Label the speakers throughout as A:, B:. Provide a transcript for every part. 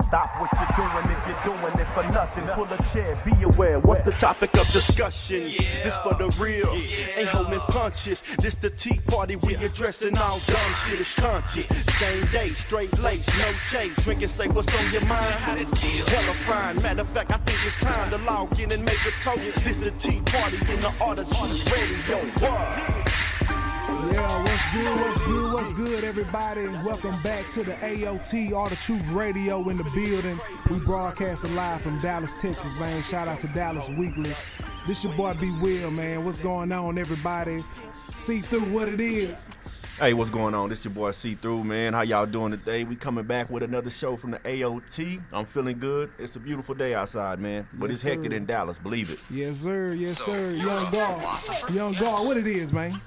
A: Stop what you're doing if you're doing it for nothing. Pull a chair, be aware. What's the topic of discussion? This for the real, ain't holding punches. This the tea party, we addressing all dumb shit is conscious. Same day, straight lace, no shade. Drink and say what's on your mind. How it feel? Hella fine. Matter of fact, I think it's time to log in and make a toast. This the tea party in the Art of Truth Radio.
B: Yeah, what's good, everybody? Welcome back to the AOT, Art of Truth Radio in the building. We broadcasting live from Dallas, Texas, man. Shout out to Dallas Weekly. This your boy B. Will, man. What's going on, everybody? See through what it is.
C: Hey, what's going on? This your boy See-Through, man. How y'all doing today? We coming back with another show from the AOT. I'm feeling good. It's a beautiful day outside, man. But it's hectic in Dallas, believe it.
B: Yes, sir. Young Gar, what it is, man?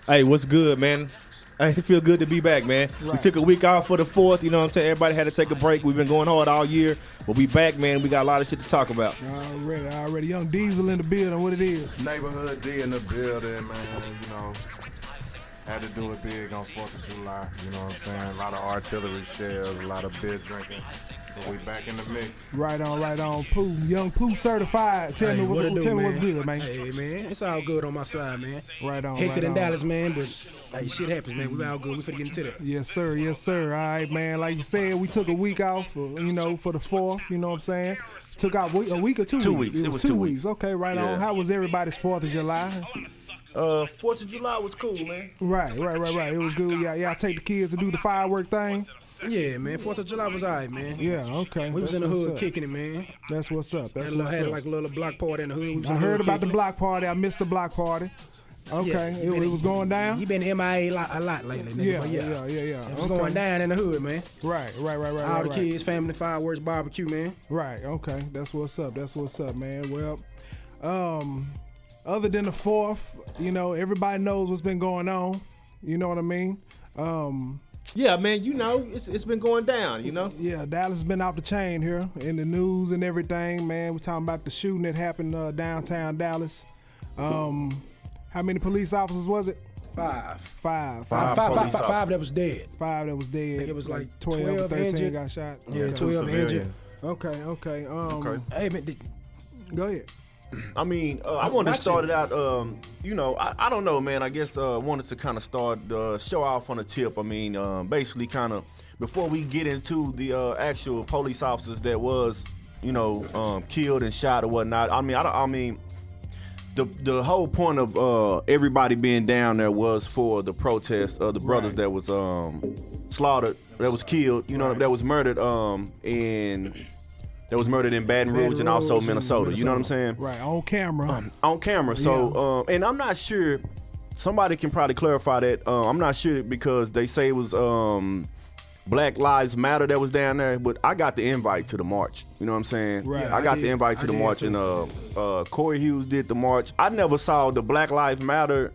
D: Hey, what's good, man? It feel good to be back, man.
B: Right.
D: We took a week off for the 4th, you know what I'm saying? Everybody had to take a break. We've been going hard all year, but we back, man. We got a lot of shit to talk about.
B: Already. Young Diesel in the building, what it is.
E: Neighborhood D in the building, man, had to do it big on 4th of July, you know what I'm saying? A lot of artillery shells, a lot of beer drinking. But we back in the mix.
B: Right on. Pooh, Young Pooh certified. Tell me what's good, man.
F: Hey, man, it's all good on my side, man.
B: Right on.
F: Hectic in Dallas, man, but hey, shit happens, man. We all good. We finna get into that.
B: Yes, sir. All right, man. Like you said, we took a week off, for the 4th, you know what I'm saying? Took out a week or 2 weeks?
C: 2 weeks. It was 2 weeks.
B: Okay, right on. How was everybody's 4th of July?
C: 4th of July was cool, man.
B: Right. It was good. Y'all take the kids to do the firework thing?
F: Yeah, man. 4th of July was all right, man.
B: Yeah, okay.
F: We was in the hood kicking it, man.
B: That's what's up.
F: Had like a little block party in the hood.
B: I heard about the block party. I missed the block party. Okay, it was going down?
F: You been MIA a lot lately, nigga.
B: Yeah.
F: It was going down in the hood, man.
B: Right.
F: All the kids, family, fireworks, barbecue, man.
B: Right, okay. That's what's up, man. Well, other than the 4th, everybody knows what's been going on. You know what I mean?
D: Yeah, man, it's been going down,
B: Yeah, Dallas has been off the chain here in the news and everything, man. We're talking about the shooting that happened downtown Dallas. How many police officers was it?
F: Five.
B: Five
F: that was dead.
B: 5 that was dead.
F: I think it was like
B: 12 or 13
F: injured.
B: got shot.
F: Yeah,
B: Okay.
F: 12 injured.
B: Okay.
F: Hey, man,
B: Go ahead.
C: I mean, I wanted to start it out, I don't know, man. I guess wanted to kind of start the show off on a tip. I mean, basically kind of before we get into the actual police officers that was, killed and shot or whatnot. I mean, the whole point of everybody being down there was for the protest of the brothers that was slaughtered, that was killed, that was murdered, that was murdered in Baton Rouge and also Minnesota. You know what I'm saying?
B: Right, on camera.
C: On camera. So, and I'm not sure, somebody can probably clarify that. I'm not sure because they say it was Black Lives Matter that was down there, but I got the invite to the march. You know what I'm saying?
B: Right.
C: I got the invite to the march, and Corey Hughes did the march. I never saw the Black Lives Matter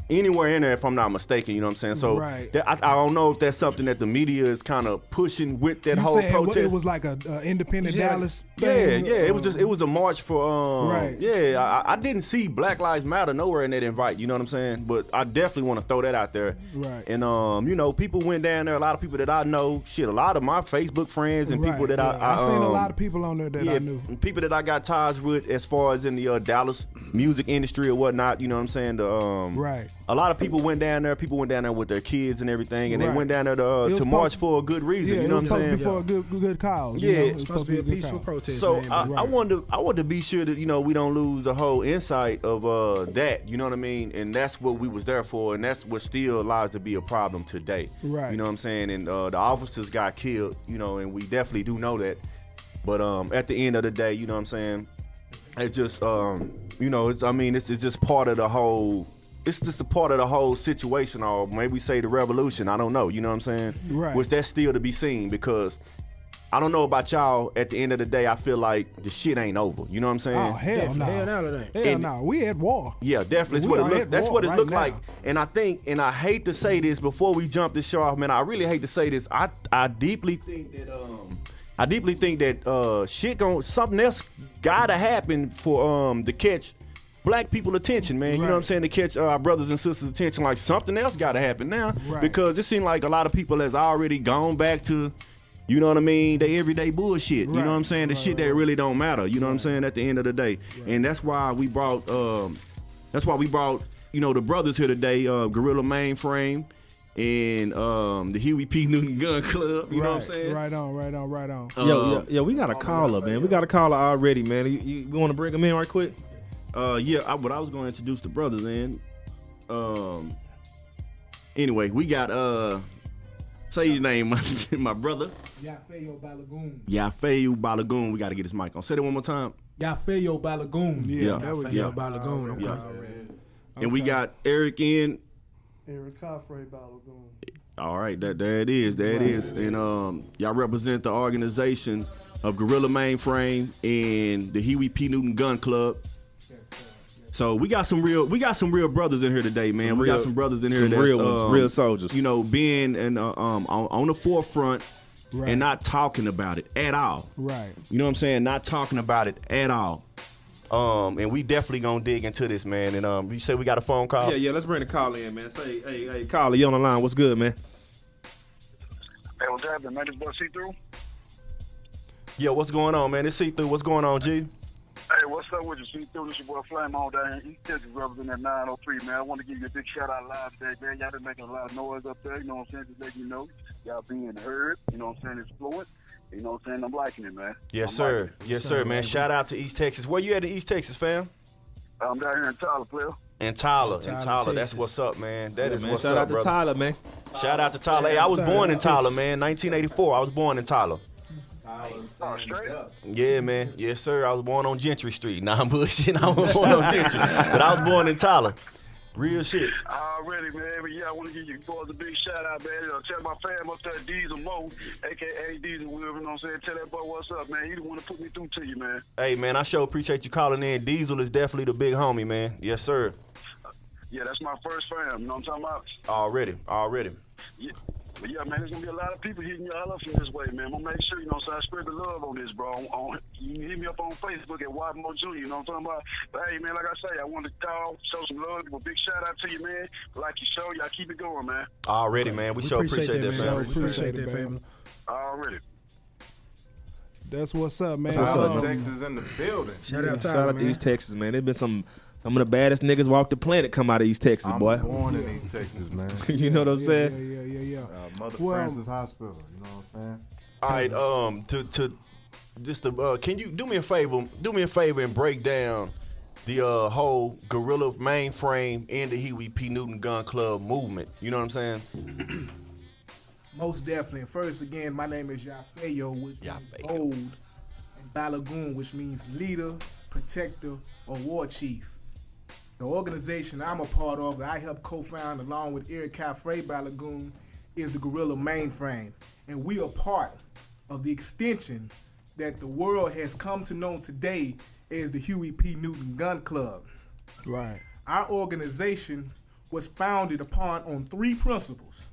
C: anywhere in there, if I'm not mistaken. You know what I'm saying? So
B: right.
C: I don't know if that's something that the media is kind of pushing with that whole protest.
B: It was like a independent Dallas thing?
C: Yeah. It was a march for
B: right.
C: Yeah, I didn't see Black Lives Matter nowhere in that invite. You know what I'm saying? But I definitely want to throw that out there.
B: Right.
C: And people went down there. A lot of people that I know. Shit, a lot of my Facebook friends and people that
B: I seen a lot of people on there that I knew.
C: People that I got ties with as far as in the Dallas music industry or whatnot. You know what I'm saying?
B: Right.
C: A lot of people went down there. People went down there with their kids and everything, and they went down there to march for a good reason.
B: Yeah,
C: you know what I'm saying?
B: It was supposed to be for a good cause.
C: Yeah,
F: it's supposed to be a peaceful protest.
C: So
F: man,
C: I wanted to be sure that we don't lose the whole insight of that. You know what I mean? And that's what we was there for, and that's what still allows to be a problem today.
B: Right.
C: You know what I'm saying? And the officers got killed. And we definitely do know that. But at the end of the day, you know what I'm saying? It's just it's just part of the whole. It's just a part of the whole situation, or maybe say the revolution. I don't know. You know what I'm saying?
B: Right.
C: Which that's still to be seen, because I don't know about y'all. At the end of the day, I feel like the shit ain't over. You know what I'm saying?
B: Oh, hell no.
F: Hell no, it ain't.
B: Hell no. We at war.
C: Yeah, definitely. That's what it looked like. And I think, and I hate to say this before we jump this show off, man. I really hate to say this. I deeply think that shit something else gotta happen for to catch black people attention, man. You know what I'm saying? To catch our brothers and sisters' attention, like something else got to happen now, because it seems like a lot of people has already gone back to, you know what I mean, they everyday bullshit. You know what I'm saying? The shit that really don't matter. You know what I'm saying? At the end of the day, and that's why we brought, you know, the brothers here today, Gorilla Mainframe and the Huey P. Newton Gun Club. You know what I'm saying?
B: Right on.
D: Yo, we got a caller, man. We got a caller already, man. You want to bring him in right quick?
C: What I was going to introduce the brothers in. Anyway, we got say your name, my brother.
B: Yafeyo Balagoon.
C: Yafeyo Balagoon. We got to get his mic on. Say that one more time.
B: Yafeyo Balagoon.
F: Yafeyo Balagoon. Okay.
C: Yeah. And we got Eric in.
G: Eric Coffray Balagoon.
C: All right, there it is. And y'all represent the organization of Gorilla Mainframe and the Huey P. Newton Gun Club. So we got some real brothers in here today, man. We got some brothers in here that's
D: real ones, real soldiers.
C: You know, being on the forefront and not talking about it at all.
B: Right.
C: You know what I'm saying? Not talking about it at all. And we definitely gonna dig into this, man. And you say we got a phone call?
D: Yeah. Let's bring the caller in, man. Say, hey, caller, you on the line? What's good, man?
H: Hey, what's happening, man? This boy See-Through?
C: Yeah, what's going on, man? It's See-Through. What's going on, G?
H: Hey, what's up with you, See-Through? This your boy Flame on down here in East Texas, representing that 903, man. I want to give you a big shout-out live today, man. Y'all been making a lot of noise up there, you know what I'm saying? Just letting you know. Y'all being heard, you know what I'm saying? It's fluent. You know what I'm saying? I'm liking it, man.
C: Yes, sir. Yes, sir, man. Shout out to East Texas. Where you at in East Texas, fam?
H: I'm down here in Tyler, player.
C: In Tyler.
F: Texas.
C: That's what's up, man. That is
D: Man,
C: what's
D: shout
C: up,
D: out to
C: brother.
D: Tyler, man.
C: Shout out to Tyler. Hey, I was born in Tyler, man. 1984. I was born in Tyler.
H: Oh, straight up.
C: Yeah, man. Yes, sir. I was born on Gentry Street. Nah, I'm bullshitting. I was born on Gentry. But I was born in Tyler. Real shit.
H: Already, man. But yeah, I want to give you boys a big shout out, man. Tell my fam up there, Diesel Mo, a.k.a. Diesel Will, you know what I'm saying? Tell that boy what's up, man. He the one to put me through to you, man.
C: Hey, man, I sure appreciate you calling in. Diesel is definitely the big homie, man. Yes, sir.
H: Yeah, that's my first fam. You know what I'm talking about?
C: Already.
H: Yeah. But yeah, man, there's going to be a lot of people hitting y'all up from this way, man. I'm going to make sure, you know, so I spread the love on this, bro. You can hit me up on Facebook at Wadmo Jr., you know what I'm talking about? But hey, man, like I say, I wanted to call, show some love, give a big shout out to you, man. Like you show, y'all keep it going, man.
C: Already, man. We sure appreciate that,
F: man.
C: family.
F: We appreciate that, family.
H: Already.
B: That's what's up, man.
E: Tyler, Texas in the building.
F: Shout out to
D: Shout out to East Texas, man. There's been some of the baddest niggas walk the planet come out of East Texas,
E: I
D: boy.
E: was born in East Texas, man.
D: You know what I'm saying?
B: Yeah.
E: Mother
B: Well,
E: Francis Hospital, you know what I'm saying?
C: All right, can you do me a favor and break down the whole Gorilla Mainframe and the Huey P. Newton Gun Club movement? You know what I'm saying?
B: Most definitely. First, again, my name is Yafeyo, which means
C: Yafeyo.
B: bold, and Balagoon, which means leader, protector, or war chief. The organization I'm a part of, that I helped co-found along with Eric Coffray Balagoon, is the Gorilla Mainframe. And we are part of the extension that the world has come to know today as the Huey P. Newton Gun Club. Right. Our organization was founded on 3 principles.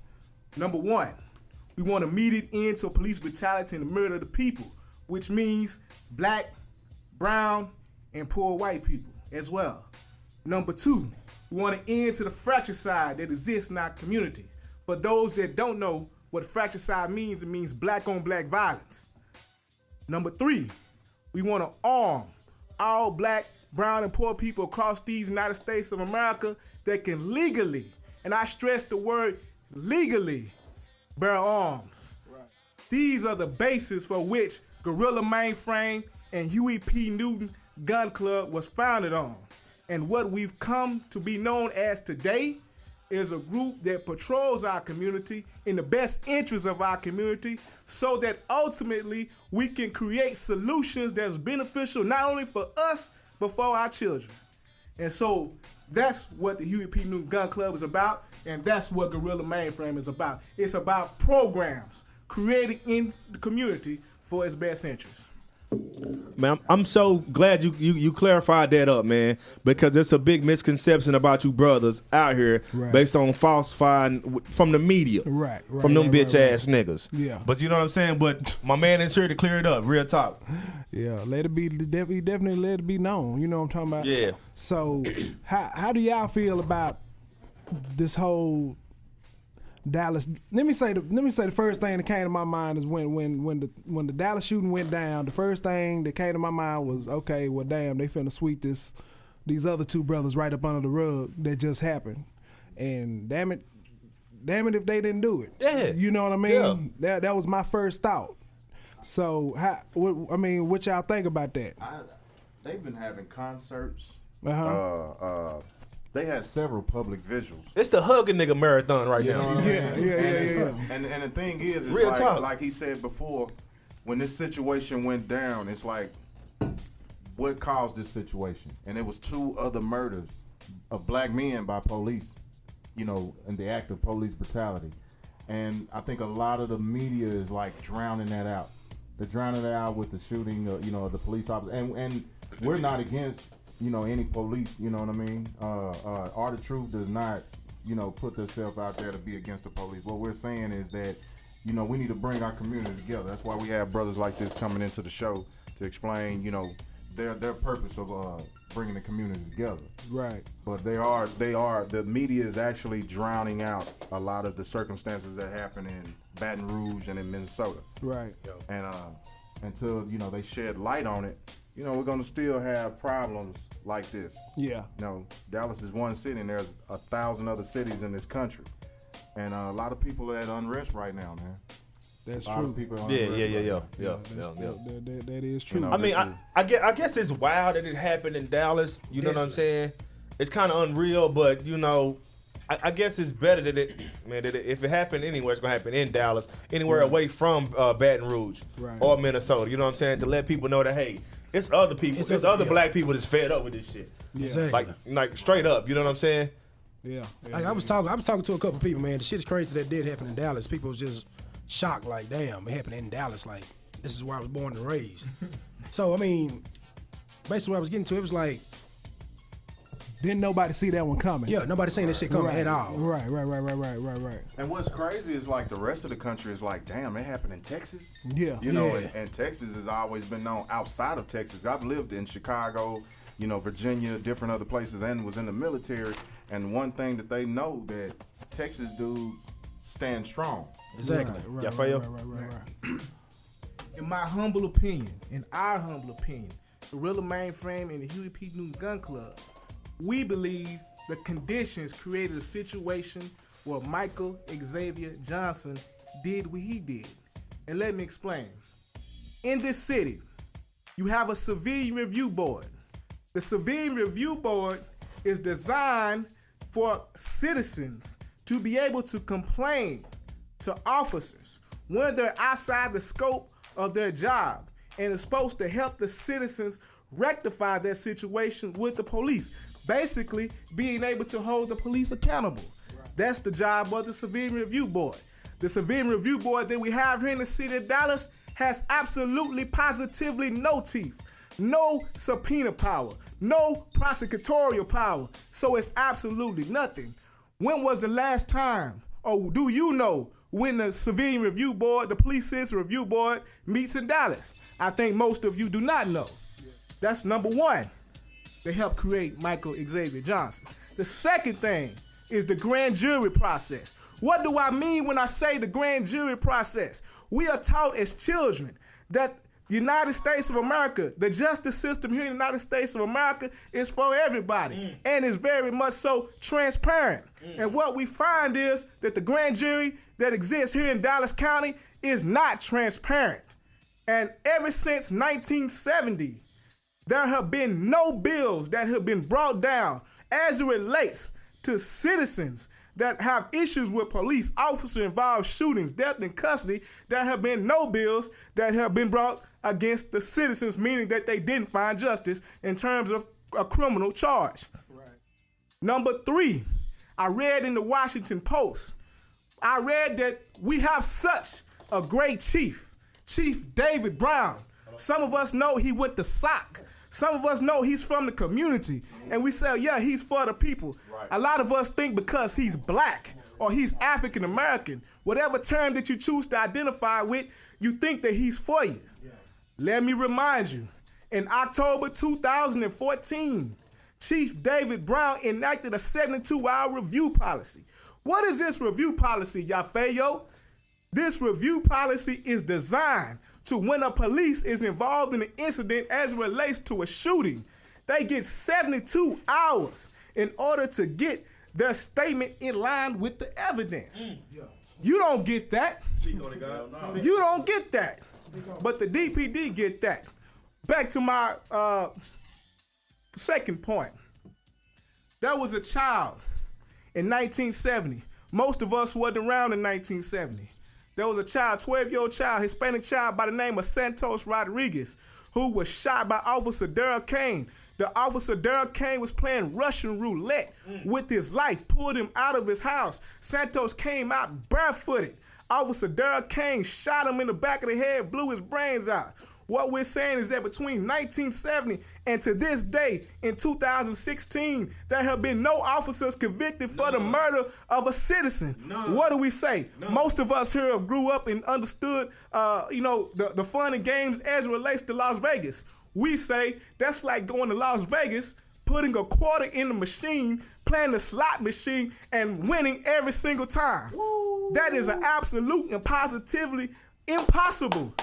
B: Number 1, we want immediate end to police brutality and the murder of the people, which means black, brown, and poor white people as well. Number 2, we want an end to the fratricide that exists in our community. For those that don't know what fratricide means, it means black on black violence. Number 3, we want to arm all black, brown, and poor people across these United States of America that can legally, and I stress the word legally, bear arms. Right. These are the bases for which Gorilla Mainframe and Huey P. Newton Gun Club was founded on. And what we've come to be known as today is a group that patrols our community in the best interest of our community so that ultimately we can create solutions that's beneficial not only for us, but for our children. And so that's what the Huey P. Newton Gun Club is about, and that's what Gorilla Mainframe is about. It's about programs created in the community for its best interest.
D: Man, I'm so glad you clarified that up, man, because it's a big misconception about you brothers out here based on falsifying from the media, from them bitch ass niggas.
B: Yeah.
D: But you know what I'm saying? But my man is here to clear it up, real talk.
B: Yeah, let it be, definitely let it be known. You know what I'm talking about?
D: Yeah.
B: So, how do y'all feel about this whole Dallas? Let me say the first thing that came to my mind is when the Dallas shooting went down. The first thing that came to my mind was, okay, well, damn, they finna sweep these other two brothers right up under the rug that just happened, and damn it if they didn't do it.
D: Yeah.
B: You know what I mean? Yeah. That was my first thought. So, what y'all think about that?
E: They've been having concerts.
G: They had several public visuals.
D: It's the hug a nigga marathon right now.
E: Know what I mean?
B: Yeah.
E: And the thing is
D: Real talk.
E: like he said before, when this situation went down, it's like, what caused this situation? And it was 2 other murders of black men by police, you know, in the act of police brutality. And I think a lot of the media is like drowning that out. They're drowning it out with the shooting, the police officers. And we're not against, any police, you know what I mean? Art of Truth does not, put themselves out there to be against the police. What we're saying is that, we need to bring our community together. That's why we have brothers like this coming into the show to explain, their purpose of bringing the community together.
B: Right.
E: But the media is actually drowning out a lot of the circumstances that happen in Baton Rouge and in Minnesota.
B: Right.
E: And until, they shed light on it, we're going to still have problems like this.
B: Yeah.
E: Dallas is one city and there's 1,000 other cities in this country. And a lot of people are at unrest right now, man.
B: That's
E: a lot
B: true.
E: of people are at
D: Yeah.
E: unrest right now.
B: That is true.
D: I mean, I guess it's wild that it happened in Dallas. You know what I'm saying? It's kind of unreal, but I guess it's better that if it happened anywhere, it's gonna happen in Dallas, anywhere away from Baton Rouge or Minnesota. You know what I'm saying? To let people know that hey, it's other people, it's other black people that's fed up with this shit.
B: Yeah.
F: Exactly.
D: Like straight up. You know what I'm saying?
B: Yeah.
F: Like I was talking to a couple people, man. The shit's crazy that did happen in Dallas. People was just shocked, like, damn, it happened in Dallas. Like, this is where I was born and raised. So, I mean, basically what I was getting to, it was like,
B: didn't nobody see that one coming?
F: Yeah, nobody seen that shit coming at all.
B: Right.
E: And what's crazy is like the rest of the country is like, damn, it happened in Texas.
B: Yeah.
E: And Texas has always been known outside of Texas. I've lived in Chicago, Virginia, different other places, and was in the military. And one thing that they know that Texas dudes stand strong.
F: Exactly.
B: Right.
I: In my humble opinion, in our humble opinion, Gorilla Mainframe and the Huey P. Newton Gun Club, we believe the conditions created a situation where Michael Xavier Johnson did what he did. And let me explain. In this city, you have a civilian review board. The civilian review board is designed for citizens to be able to complain to officers when they're outside the scope of their job, and is supposed to help the citizens rectify their situation with the police. Basically, being able to hold the police accountable. Right. That's the job of the Civilian Review Board. The Civilian Review Board that we have here in the city of Dallas has absolutely, positively no teeth, no subpoena power, no prosecutorial power. So it's absolutely nothing. When was the last time, or do you know, when the Civilian Review Board, the Police Citizen Review Board meets in Dallas? I think most of you do not know. Yeah. That's number one. They helped create Michael Xavier Johnson. The second thing is the grand jury process. What do I mean when I say the grand jury process? We are taught as children that the United States of America, the justice system here in the United States of America is for everybody and is very much so transparent. And what we find is that the grand jury that exists here in Dallas County is not transparent. And ever since 1970, there have been no bills that have been brought down as it relates to citizens that have issues with police officer-involved shootings, death in custody. There have been no bills that have been brought against the citizens, meaning that they didn't find justice in terms of a criminal charge. Right. Number three, I read in the Washington Post, I read that we have such a great chief, Chief David Brown, Some of us know he went to SOC. Some of us know he's from the community. And we say, yeah, he's for the people. Right. A lot of us think because he's black or he's African American, whatever term that you choose to identify with, you think that he's for you. Yeah. Let me remind you, in October 2014, Chief David Brown enacted a 72-hour review policy. What is this review policy, Yafeyo? This review policy is designed to when a police is involved in an incident as it relates to a shooting, they get 72 hours in order to get their statement in line with the evidence. You don't get that. You don't get that. But the DPD get that. Back to my second point. There was a child in 1970. Most of us wasn't around in 1970. There was a child, 12-year-old child, Hispanic child by the name of Santos Rodriguez, who was shot by Officer Daryl Kane. The officer, Daryl Kane, was playing Russian roulette with his life, pulled him out of his house. Santos came out barefooted. Officer Daryl Kane shot him in the back of the head, blew his brains out. What we're saying is that between 1970 and to this day, in 2016, there have been no officers convicted for the murder of a citizen. What do we say? Most of us here grew up and understood, the fun and games as it relates to Las Vegas. We say that's like going to Las Vegas, putting a quarter in the machine, playing the slot machine, and winning every single time. Woo. That is an absolute and positively impossible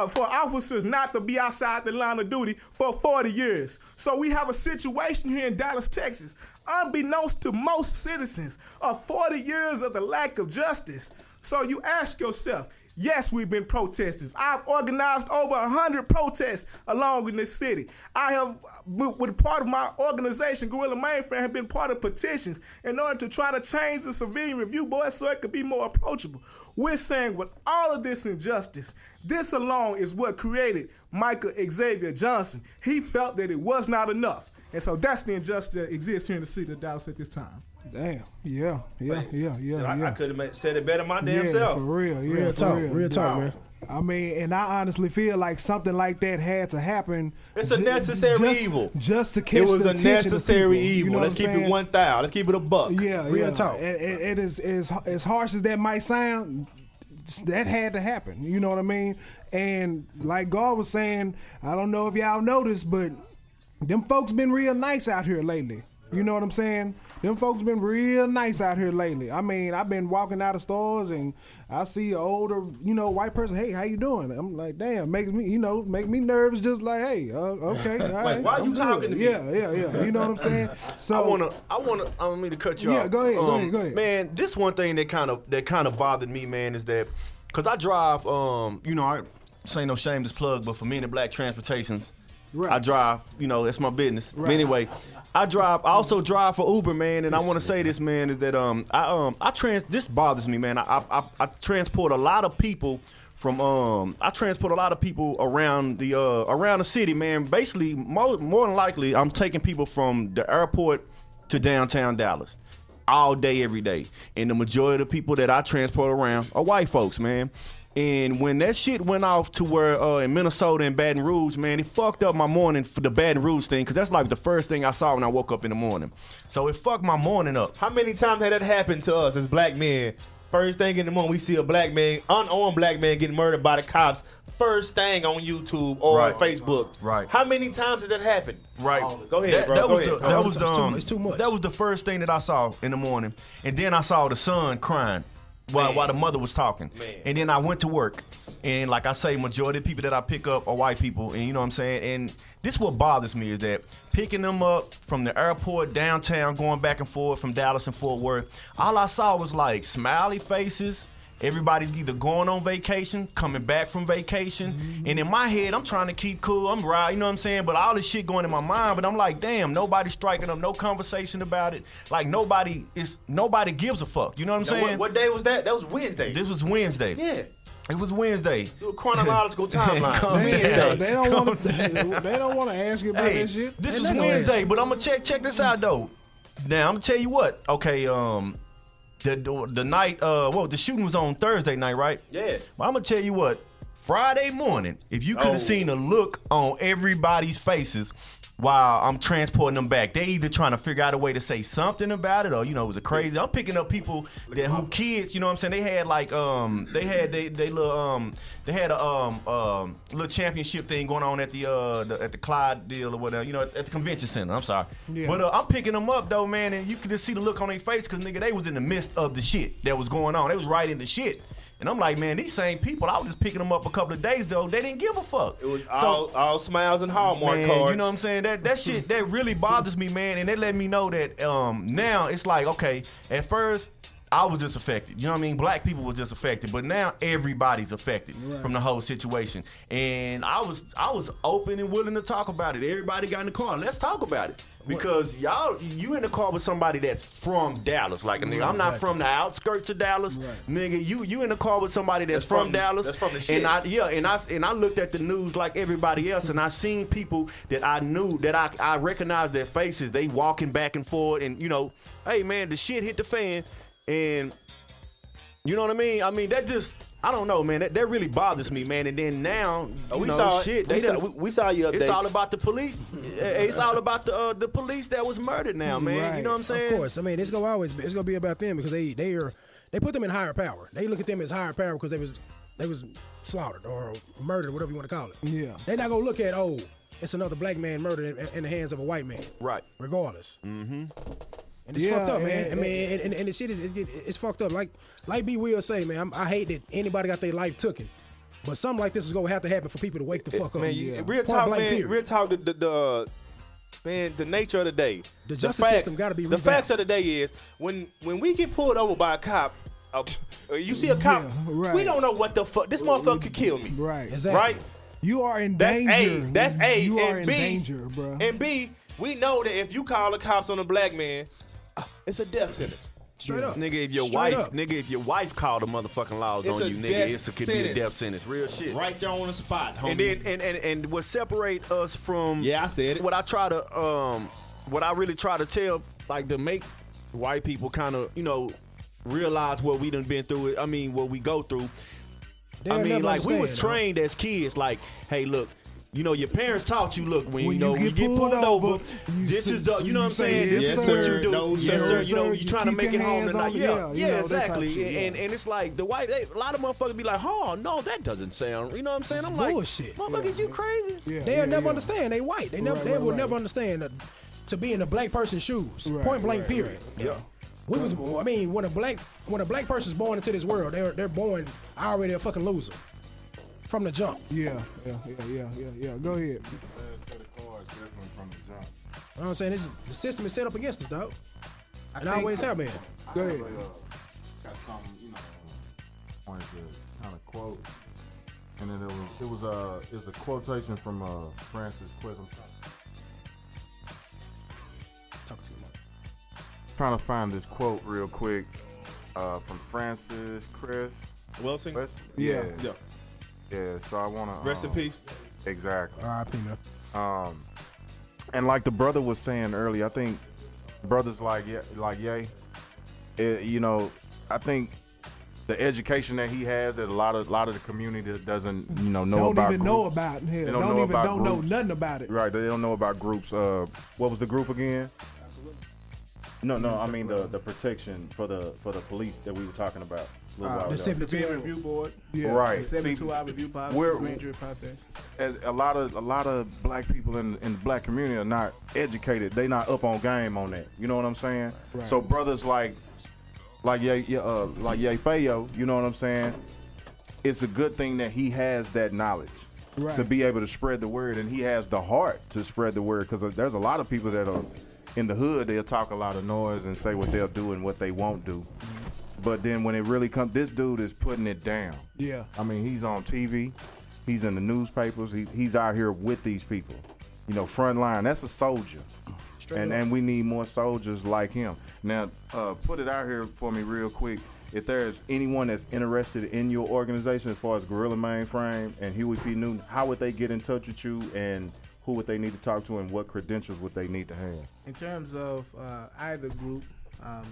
I: for officers not to be outside the line of duty for 40 years. So we have a situation here in Dallas, Texas, unbeknownst to most citizens, of 40 years of the lack of justice. So you ask yourself, yes, we've been protesters. I've organized over 100 protests along in this city. I have, with part of my organization, Guerrilla Mainframe, have been part of petitions in order to try to change the Civilian Review Board so it could be more approachable. We're saying with all of this injustice, this alone is what created Michael Xavier Johnson. He felt that it was not enough. And so that's the injustice that exists here in the city of Dallas at this time.
B: Damn. Yeah.
D: I could have said it better my damn self.
B: For real. Yeah,
F: real talk, man.
B: I mean, and I honestly feel like something like that had to happen.
D: It's a necessary evil.
B: Just to catch
D: it was
B: the
D: a necessary evil.
B: You know
D: Let's keep it 1,000. Let's keep it a buck.
B: Yeah,
F: real talk.
B: It is as harsh as that might sound. That had to happen. You know what I mean? And like God was saying, I don't know if y'all noticed, but them folks been real nice out here lately. You know what I'm saying? Them folks been real nice out here lately. I mean, I've been walking out of stores and I see an older, white person. Hey, how you doing? I'm like, damn, make me nervous. Just like, hey, okay, all right.
D: Like, why are you talking to me?
B: Yeah. You know what I'm saying? So
C: I don't mean to cut you off.
B: Yeah, go ahead.
C: Man, this one thing that kind of bothered me, man, is that because I drive, this ain't no shameless plug, but for Men in Black Transportations, right. I drive. That's my business. Right. But anyway. I also drive for Uber, man, and I want to say this, man, is that this bothers me, man. I transport a lot of people from around the city, man. Basically, more than likely, I'm taking people from the airport to downtown Dallas all day, every day. And the majority of the people that I transport around are white folks, man. And when that shit went off to where in Minnesota and Baton Rouge, man, it fucked up my morning for the Baton Rouge thing, because that's like the first thing I saw when I woke up in the morning. So it fucked my morning up.
D: How many times had that happened to us as black men? First thing in the morning, we see a black man, unarmed black man getting murdered by the cops. First thing on YouTube or Facebook.
C: Right.
D: How many times did that happen?
C: Right.
D: Go ahead, bro.
F: It's too much.
C: That was the first thing that I saw in the morning. And then I saw the son crying while the mother was talking. Man. And then I went to work. And like I say, majority of the people that I pick up are white people. And you know what I'm saying? And this what bothers me is that picking them up from the airport downtown, going back and forth from Dallas and Fort Worth, all I saw was like smiley faces. Everybody's either going on vacation, coming back from vacation. Mm-hmm. And in my head, I'm trying to keep cool. I'm right, you know what I'm saying? But all this shit going in my mind, but I'm like, damn, nobody's striking up, no conversation about it. Like nobody gives a fuck. You know what I'm saying?
D: What day was that? That was Wednesday.
C: This was Wednesday.
D: Yeah.
C: It was Wednesday.
D: Do a chronological timeline.
B: They don't want to ask you about that shit.
C: This was Wednesday, but I'm gonna check this out though. Now I'm gonna tell you what. Okay, the night the shooting was on Thursday night, right?
D: Yeah.
C: Well, I'm gonna tell you what. Friday morning, if you could have seen the look on everybody's faces while I'm transporting them back, they either trying to figure out a way to say something about it, or it was a crazy. I'm picking up people who kids, you know what I'm saying? They had like they had a little championship thing going on at the Clyde deal or whatever, at the convention center. I'm sorry, but I'm picking them up though, man, and you could just see the look on their face because nigga, they was in the midst of the shit that was going on. They was right in the shit. And I'm like, man, these same people, I was just picking them up a couple of days ago. They didn't give a fuck.
D: It was all smiles and Hallmark cards.
C: You know what I'm saying? That shit, that really bothers me, man. And they let me know that now it's like, okay, at first, I was just affected. You know what I mean? Black people were just affected. But now everybody's affected from the whole situation. And I was open and willing to talk about it. Everybody got in the car. Let's talk about it. Because you in the car with somebody that's from Dallas. Like a nigga, I'm not from the outskirts of Dallas. Nigga, you in the car with somebody that's from Dallas. That's from the shit. And I looked at the news like everybody else, and I seen people that I knew, that I recognized their faces. They walking back and forth, and hey man, the shit hit the fan. And you know what I mean? I mean, that just, I don't know, man. That really bothers me, man. And then now, we saw your updates. It's all about the police. It's all about the police that was murdered now, man.
B: Right.
F: You know what I'm saying? Of course. I mean, it's gonna be about them because they put them in higher power. They look at them as higher power because they was slaughtered or murdered, whatever you want to call it.
B: Yeah.
F: They're not gonna look at, it's another black man murdered in the hands of a white man.
C: Right.
F: Regardless. Mm-hmm. And it's fucked up, man. I mean, and the shit it's fucked up. Like B Will say, man, I hate that anybody got their life taken. But something like this is gonna have to happen for people to wake the fuck up.
D: Man, real talk, man. Real talk. The nature of the day.
F: The justice system gotta be revamped.
D: The facts of the day is when we get pulled over by a cop. You see a cop, we don't know what the fuck. This motherfucker could kill me.
B: Right.
F: Exactly.
D: Right.
B: You are in danger.
D: That's A.
B: You are in
D: and B,
B: danger, bro.
D: And B, we know that if you call the cops on a black man, it's a death sentence.
F: Straight up.
C: Nigga, if your wife called the motherfucking laws on you, nigga, it could be a death sentence. Real shit.
J: Right there on the spot, homie.
C: And then and what separate us from
J: I said it.
C: What I really try to tell, like, to make white people kind of, realize what we done been through. I mean, what we go through. I mean, like, we was trained as kids, like, hey, look, your parents taught you, look, when you get pulled over, this is the, you know what I'm saying? This is what you do.
J: No,
C: yes,
J: sir.
C: sir. You trying to make it home tonight. Yeah, exactly.
B: And
C: And it's like, a lot of motherfuckers be like, oh, no, that doesn't sound, you know what I'm saying? I'm like,
F: bullshit.
C: Motherfuckers, you crazy?
F: They'll never understand. They white. They will never understand to be in a black person's shoes. Point blank, period.
C: Yeah.
F: When a black person's born into this world, they're born already a fucking loser from the jump.
B: Yeah. Go ahead.
E: You know
F: what I'm saying? The system is set up against us, dog. And always have been.
B: Go ahead.
E: Got something, wanted to kind of quote, and then it was a quotation from Francis Quism. Trying to find this quote real quick from Francis
D: Wilson.
B: Yeah.
E: So I want to
D: Rest in peace.
E: Exactly.
F: R.I.P. man.
E: And like the brother was saying earlier, I think brothers like Ye, I think the education that he has that a lot of the community doesn't know about.
B: Don't even know about him. Don't know nothing about it.
E: Right. They don't know about groups. What was the group again? No. I mean the protection for the police that we were talking about.
F: The
I: 72-hour review board.
B: Yeah.
E: Right.
I: 72-hour review policy. Grand jury process.
E: As a lot of black people in the black community are not educated. They not up on game on that. You know what I'm saying?
B: Right.
E: So brothers like Ye Fayo, you know what I'm saying? It's a good thing that he has that knowledge.
B: Right.
E: To be able to spread the word, and he has the heart to spread the word, because there's a lot of people that are in the hood, they'll talk a lot of noise and say what they'll do and what they won't do. But then when it really comes, this dude is putting it down.
B: Yeah.
E: I mean, he's on TV, he's in the newspapers, he's out here with these people. Front line, that's a soldier. And we need more soldiers like him. Now, put it out here for me real quick. If there's anyone that's interested in your organization as far as Gorilla Mainframe and Huey P. Newton, how would they get in touch with you, and who would they need to talk to, and what credentials would they need to have?
I: In terms of either group,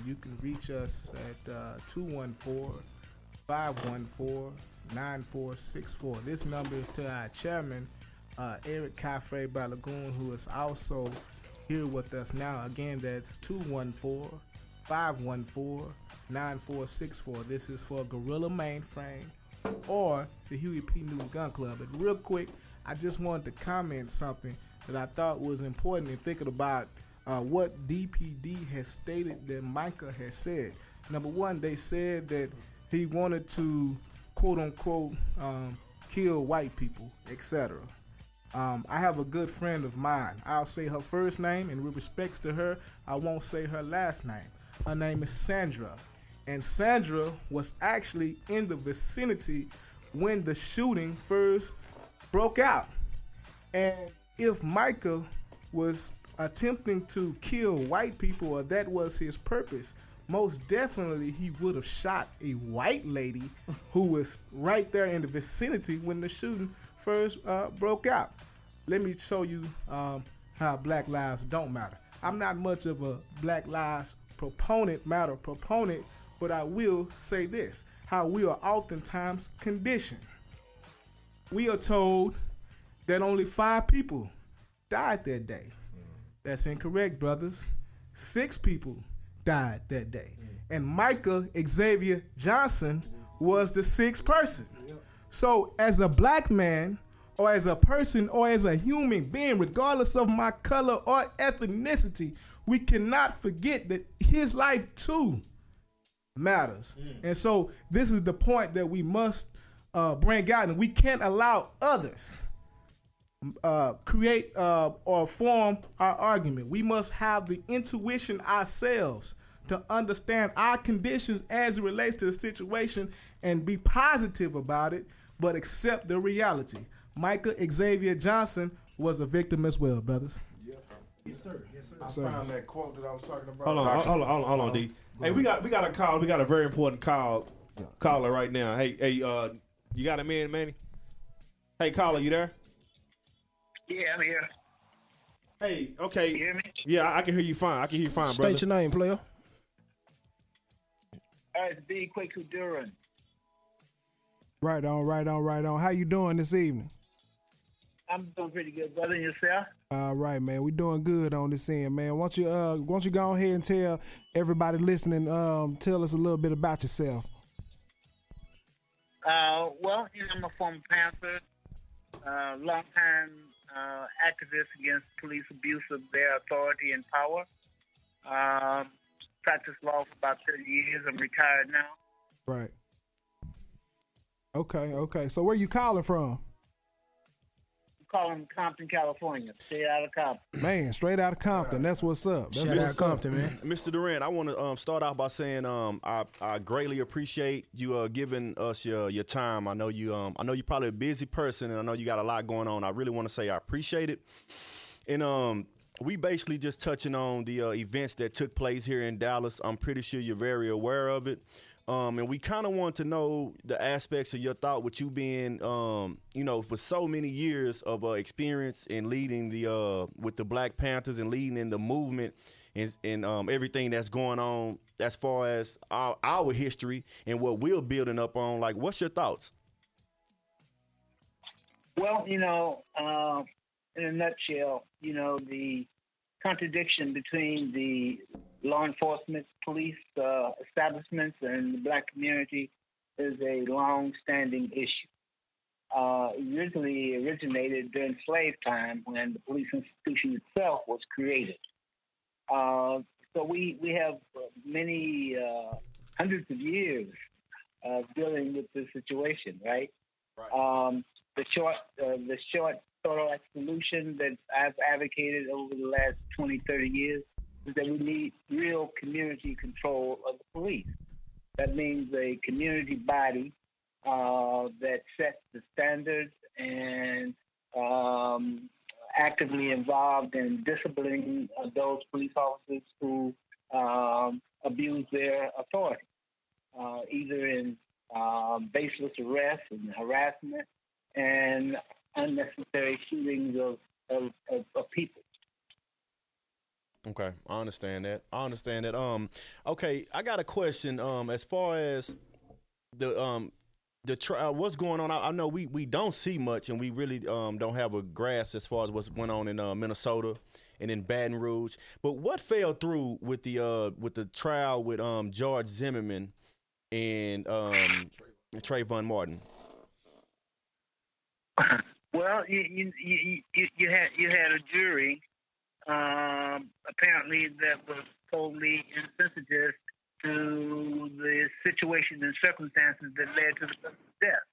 I: you can reach us at 214-514-0960. 9464. This number is to our chairman, Eric Cafe Balagoon, who is also here with us now. Again, that's 214-514-9464. This is for Gorilla Mainframe or the Huey P. Newton Gun Club. But real quick, I just wanted to comment something that I thought was important in thinking about what DPD has stated that Micah has said. Number one, they said that he wanted to, quote unquote, kill white people, etc. I have a good friend of mine. I'll say her first name, and with respects to her, I won't say her last name. Her name is Sandra. And Sandra was actually in the vicinity when the shooting first broke out. And if Micah was attempting to kill white people, or that was his purpose, most definitely he would have shot a white lady who was right there in the vicinity when the shooting first broke out. Let me show you how Black Lives don't matter. I'm not much of a Black Lives proponent, but I will say this, how we are oftentimes conditioned. We are told that only 5 people died that day. That's incorrect, brothers. 6 people died that day. And Micah Xavier Johnson was the 6th person. So as a black man, or as a person, or as a human being, regardless of my color or ethnicity, we cannot forget that his life too matters. And so this is the point that we must bring out, and we can't allow others create or form our argument. We must have the intuition ourselves to understand our conditions as it relates to the situation and be positive about it, but accept the reality. Micah Xavier Johnson was a victim as well, brothers.
F: Yes, sir. Yes,
E: I found that quote that I was talking about.
D: Hold on, D. Hey, we got a call. We got a very important caller right now. Hey, you got a man, Manny? Hey, caller, you there?
K: Yeah, I'm here.
D: Hey, okay.
K: You hear me?
D: Yeah, I can hear you fine. Brother.
F: State your name, player.
K: It's B. Kwaku Duran.
B: Right on. How you doing this evening?
K: I'm doing pretty good, brother. And yourself?
B: All right, man. We doing good on this end, man. Why don't you go ahead and tell everybody listening, tell us a little bit about yourself.
K: Well, I'm a former Panther, long-time activist against police abuse of their authority and power. Practiced law for about 30 years. I'm retired now.
B: Right. Okay. So where you calling from?
K: Calling Compton, California. Straight out of Compton.
B: Man, straight out of Compton. That's what's up.
F: Shout out Compton, man.
C: Mr. Durant, I want to start off by saying I greatly appreciate you giving us your time. I know you probably a busy person, and I know you got a lot going on. I really want to say I appreciate it. And we basically just touching on the events that took place here in Dallas. I'm pretty sure you're very aware of it. And we kind of want to know the aspects of your thought with you being, with so many years of experience in leading with the Black Panthers and leading in the movement and everything that's going on as far as our history and what we're building up on. Like, what's your thoughts?
K: Well, in a nutshell, the contradiction between the law enforcement, police establishments, and the black community is a long-standing issue. Originally originated during slave time when the police institution itself was created. So we have many hundreds of years of dealing with this situation, right? The short total solution that I've advocated over the last 20, 30 years is that we need real community control of the police. That means a community body that sets the standards and actively involved in disciplining those police officers who abuse their authority, either in baseless arrests and harassment and unnecessary shootings of people.
C: Okay, I understand that. Okay, I got a question. As far as the the trial, what's going on? I know we don't see much, and we really don't have a grasp as far as what's going on in Minnesota and in Baton Rouge. But what fell through with the trial with George Zimmerman and Trayvon Martin?
K: Well, you had a jury apparently that was totally insensitive to the situation and circumstances that led to the person's death.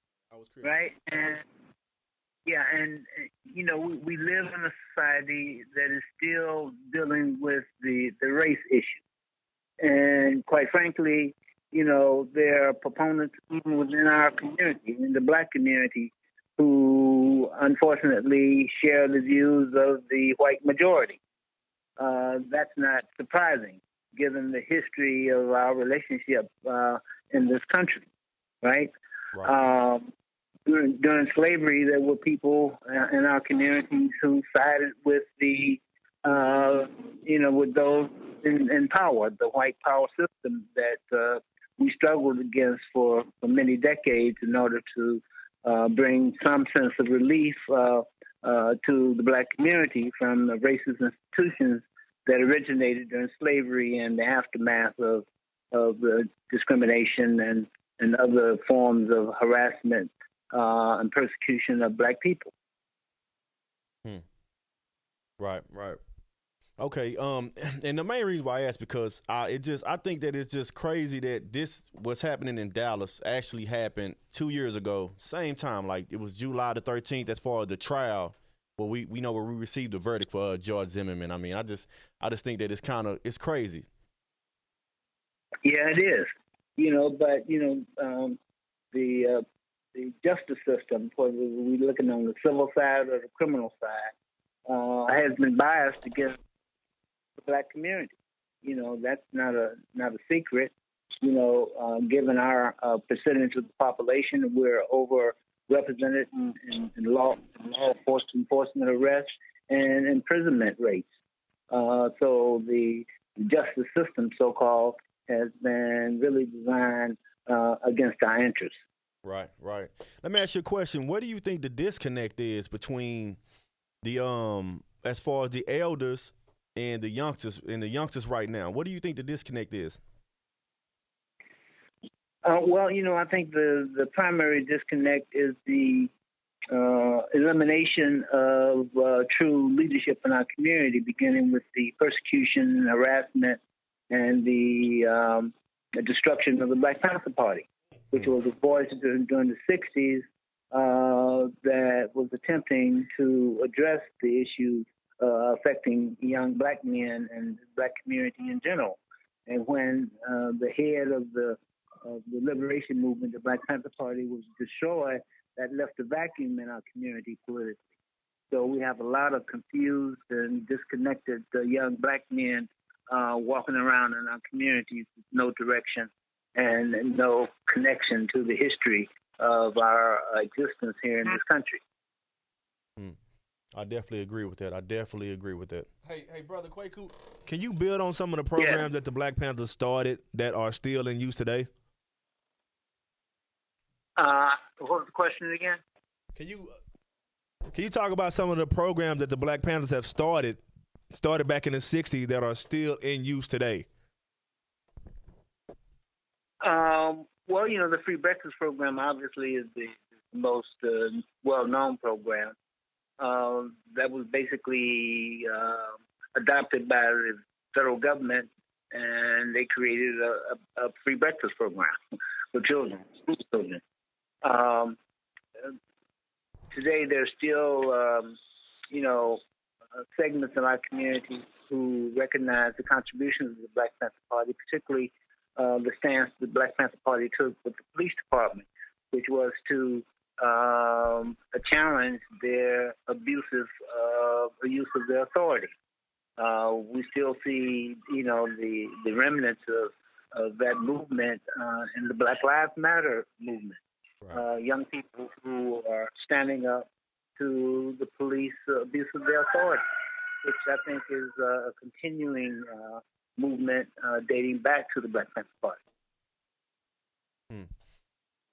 K: Right? And you know, we live in a society that is still dealing with the race issue. And quite frankly, you know, there are proponents even within our community, in the black community, who unfortunately share the views of the white majority. That's not surprising, given the history of our relationship in this country, right? During slavery, there were people in our communities who sided with with those in power, the white power system that we struggled against for many decades in order to bring some sense of relief to the black community from the racist institutions that originated during slavery and the aftermath of discrimination and other forms of harassment and persecution of black people.
C: Right. Okay. And the main reason why I asked because I think that it's just crazy that this what's happening in Dallas actually happened 2 years ago, same time. Like it was July the 13th as far as the trial. Well, we know where we received the verdict for George Zimmerman. I mean, I just think that it's crazy.
K: Yeah, it is. You know, but the justice system, whether we're looking on the civil side or the criminal side, has been biased against the black community. You know, that's not a secret. You know, given our percentage of the population, we're overrepresented in law enforcement arrests and imprisonment rates. So the justice system, so-called, has been really designed against our interests.
C: Right. Let me ask you a question. What do you think the disconnect is between the as far as the elders and the youngsters right now? What do you think the disconnect is?
K: Well, you know, I think the primary disconnect is the elimination of true leadership in our community, beginning with the persecution, harassment, and the destruction of the Black Panther Party, which was a voice during the 60s that was attempting to address the issues affecting young black men and the black community in general. And when the head of the liberation movement, the Black Panther Party, was destroyed, that left a vacuum in our community politically. So we have a lot of confused and disconnected young black men walking around in our communities with no direction and no connection to the history of our existence here in this country.
C: I definitely agree with that.
D: Hey, brother Kwaku,
C: can you build on some of the programs that the Black Panthers started that are still in use today?
K: What was the question again?
C: Can you talk about some of the programs that the Black Panthers have started back in the 60s that are still in use today?
K: Well, you know, the Free Breakfast Program obviously is the most well-known program. That was basically adopted by the federal government, and they created a free breakfast program for children, school children. Today, there's still, segments of our community who recognize the contributions of the Black Panther Party, particularly the stance the Black Panther Party took with the police department, which was to challenge their abusive use of their authority. We still see, the remnants of that movement in the Black Lives Matter movement. Right. Young people who are standing up to the police abuse of their authority, which I think is a continuing movement dating back to the Black Panther Party.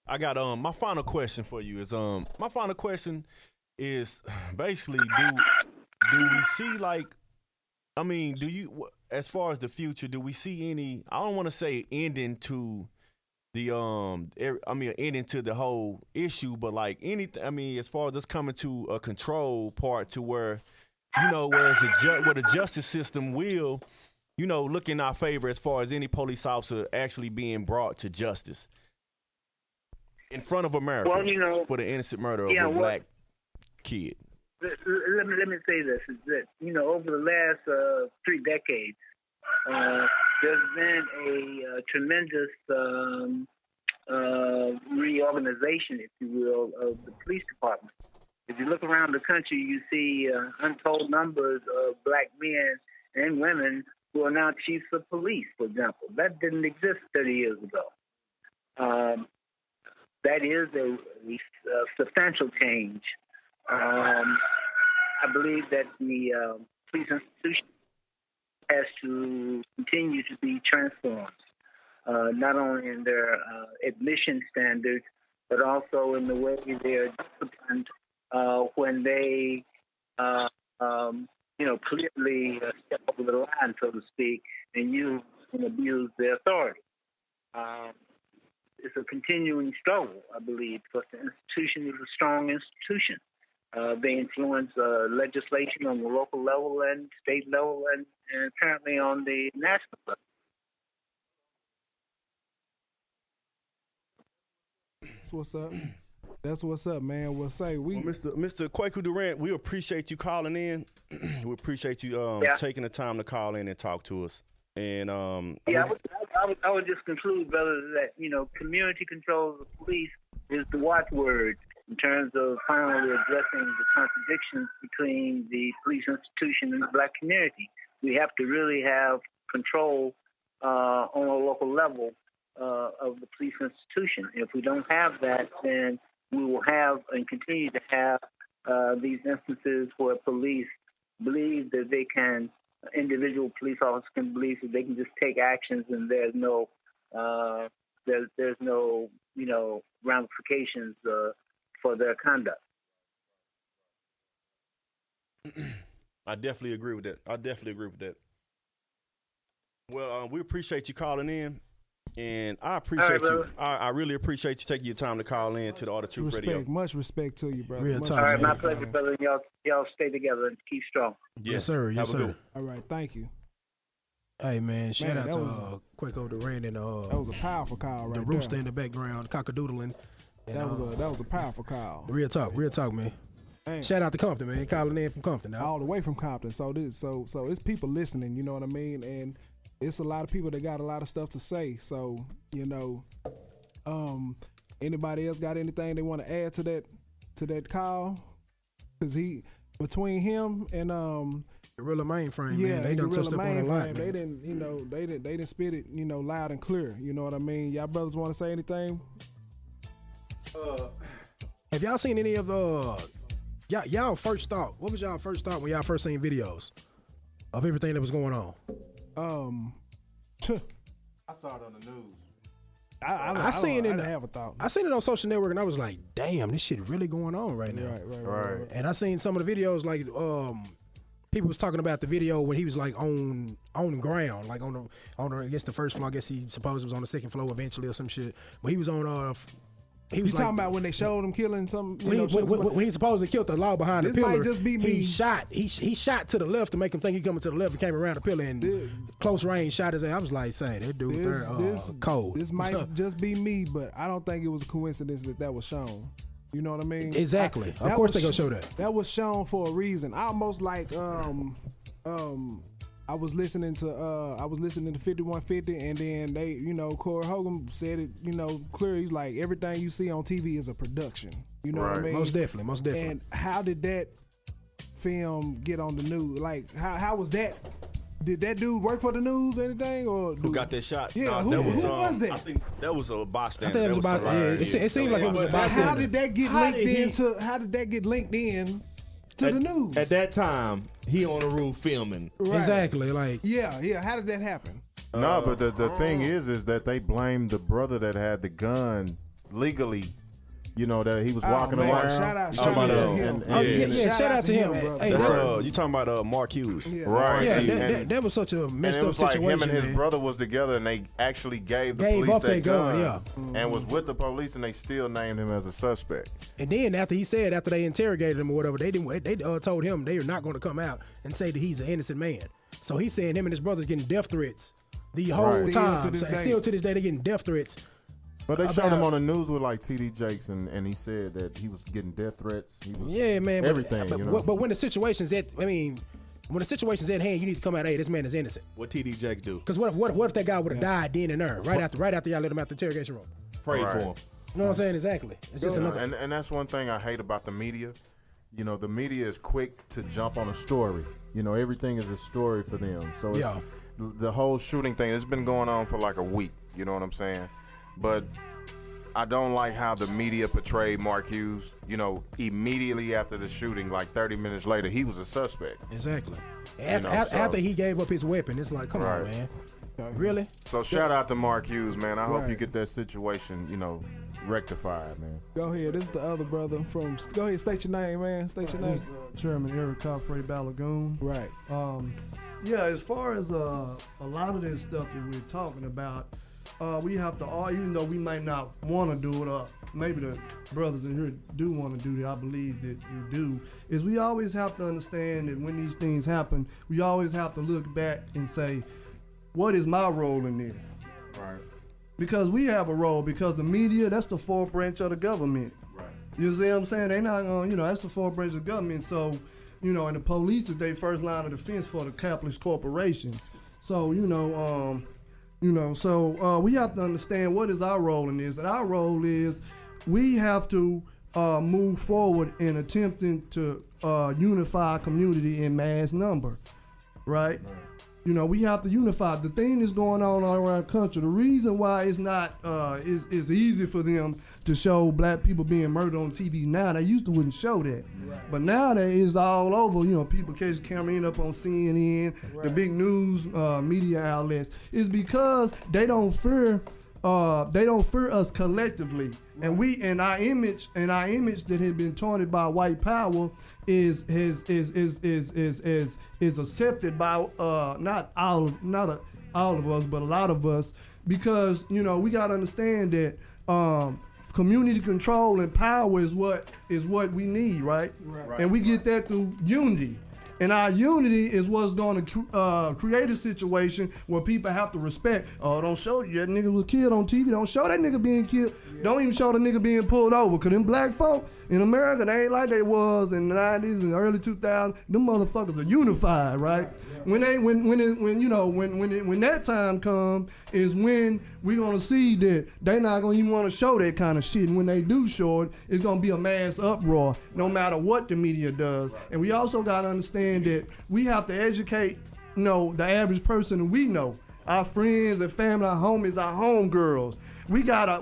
C: I got my final question for you is basically do we see like, I mean, do you, as far as the future, do we see any, I don't want to say ending to the ending to the whole issue, but like anything, I mean, as far as us coming to a control part to where, you know, where the justice system will, you know, look in our favor as far as any police officer actually being brought to justice in front of America,
K: well, you know,
C: for the innocent murder of a black kid.
K: Let me say this: is that, you know, over the last 3 decades, there's been a tremendous reorganization, if you will, of the police department. If you look around the country, you see untold numbers of black men and women who are now chiefs of police, for example. That didn't exist 30 years ago. That is a substantial change. I believe that the police institution has to continue to be transformed, not only in their admission standards, but also in the way they are disciplined when they, you know, clearly step over the line, so to speak, and use and abuse their authority. It's a continuing struggle, I believe, because the institution is a strong institution. They influence legislation on the local level and state level and apparently on the national level.
B: That's what's up. That's what's up, man. We'll say
C: Mr. Kwaku Durant, we appreciate you calling in. We appreciate you taking the time to call in and talk to us. And
K: I would just conclude, brother, that, you know, community control of the police is the watchword in terms of finally addressing the contradictions between the police institution and the black community. We have to really have control on a local level of the police institution. If we don't have that, then we will have and continue to have these instances where police believe that they can, individual police officers can believe that they can just take actions and there's no, you know, ramifications for their conduct.
C: I definitely agree with that. Well, we appreciate you calling in, and I appreciate you. I really appreciate you taking your time to call in to the Auto Truth Radio.
B: Much respect to you, brother.
F: Real talk,
K: All right,
F: man.
K: my pleasure, brother. Y'all stay together and keep strong.
F: Yes, sir. Yes,
C: Have a good
F: sir.
C: one.
B: All right, thank you.
F: Hey, man, shout out
B: that
F: to
B: was
F: Kwaku Durant and
B: That was a powerful call, right
F: the
B: there.
F: rooster in the background, cockadoodling. And,
B: That was a powerful call.
F: real talk, man.
B: Man.
F: Shout out to Compton, man. Calling in from Compton. Now.
B: All the way from Compton. So it's people listening, you know what I mean? And it's a lot of people that got a lot of stuff to say. So, you know, anybody else got anything they want to add to that call? Cause between him and
F: Gorilla Mainframe,
B: yeah,
F: man, they done touched up on a lot, man.
B: They didn't spit it, you know, loud and clear. You know what I mean? Y'all brothers want to say anything?
F: Have y'all seen any of y'all first thought? What was y'all first thought when y'all first seen videos of everything that was going on?
E: I saw it on the news.
B: I didn't have a thought.
F: I seen it on social network and I was like, damn, this shit really going on right now.
B: Right.
F: And I seen some of the videos like people was talking about the video when he was like on the ground, like on the I guess the first floor. I guess he supposed it was on the second floor eventually or some shit. But he was on he was
B: you talking about when they showed him killing some?
F: When he supposedly killed the law behind the
B: This
F: pillar,
B: might just be me.
F: he shot to the left to make him think he coming to the left. He came around the pillar and close range shot his ass. I was like, say that dude there cold.
B: This might just be me, but I don't think it was a coincidence that was shown. You know what I mean?
F: Exactly. Of course they gonna show that.
B: That was shown for a reason. Almost like I was listening to 5150, and then they, you know, Corey Hogan said it, you know, clear. He's like, everything you see on TV is a production. You know what I mean?
F: Most definitely.
B: And how did that film get on the news? Like, how was that? Did that dude work for the news or anything? Or
C: Who got that shot?
B: Yeah,
C: Nah,
B: who was that?
C: I think that was a bystander.
F: I think it was it seemed like it was a
B: And
F: bystander.
B: how did that get linked in to the news?
D: At that time, he on the roof filming.
B: Right.
F: Exactly. Like
B: Yeah. How did that happen?
E: No, but the thing is that they blamed the brother that had the gun legally. You know that he was walking
B: man,
E: around.
B: shout out
C: to
B: him.
F: Shout out to him. Hey,
C: That's
F: bro.
C: you talking about Mark Hughes,
E: Right.
F: Yeah, that was such a messed
E: and it
F: up
E: was like
F: situation.
E: him and his
F: man.
E: brother was together, and they actually gave the
F: Gave
E: police
F: up
E: their
F: their gun,
E: guns, and was with the police, and they still named him as a suspect.
F: And then after they interrogated him or whatever, they told him they are not going to come out and say that he's an innocent man. So he's saying him and his brother's getting death threats the whole
E: Right.
F: time.
B: Still to this day
F: They're getting death threats.
E: But they showed him on the news with like T.D. Jakes, and he said that he was getting death threats. He was
F: Man.
E: everything.
F: But when the situation's at hand, you need to come out. Hey, this man is innocent.
D: What T.D. Jakes do?
F: Because what if that guy would have died then and there, right after y'all let him out the interrogation room?
D: Pray
E: Right.
D: for him.
F: You know what I'm saying? Exactly. It's just another.
E: And that's one thing I hate about the media. You know, the media is quick to jump on a story. You know, everything is a story for them. So it's, the whole shooting thing, it's been going on for like a week. You know what I'm saying? But I don't like how the media portrayed Mark Hughes. You know, immediately after the shooting, like 30 minutes later, he was a suspect.
F: Exactly.
E: So-
F: After he gave up his weapon, it's like, come on,
E: Right.
F: man. Really?
E: So shout out to Mark Hughes, man. I hope you get that situation, rectified, man.
B: Go ahead. This is the other brother from. Go ahead. State your name, man. State your name.
L: Chairman Eric Coffrey Balagoon.
B: Right.
L: Yeah, as far as a lot of this stuff that we're talking about, we have to all, even though we might not want to do it, or maybe the brothers in here do want to do it, I believe that you do, is we always have to understand that when these things happen, we always have to look back and say, what is my role in this?
E: Right.
L: Because we have a role, because the media, that's the fourth branch of the government.
E: Right.
L: You see what I'm saying? They not going, that's the fourth branch of government. So, and the police is their first line of defense for the capitalist corporations. So, so we have to understand what is our role in this. And our role is we have to move forward in attempting to unify our community in mass number, right? We have to unify. The thing that's going on all around the country, the reason why it's not is easy for them to show black people being murdered on TV now. They used to wouldn't show that. Right. But now that it's all over, people catch the camera in up on CNN, the big news media outlets, is because they don't fear us collectively. And our image that has been taunted by white power is accepted by not all of us, but a lot of us, because we got to understand that community control and power is what we need, right? And we get that through unity. And our unity is what's going to create a situation where people have to respect. Oh, don't show that nigga was killed on TV. Don't show that nigga being killed. Don't even show the nigga being pulled over. Because them black folk in America, they ain't like they was in the 90s and early 2000s. Them motherfuckers are unified, right? When that time comes is when we're going to see that they not going to even want to show that kind of shit. And when they do show it, it's going to be a mass uproar no matter what the media does. And we also got to understand that we have to educate, the average person that we know, our friends and family, our homies, our homegirls. We gotta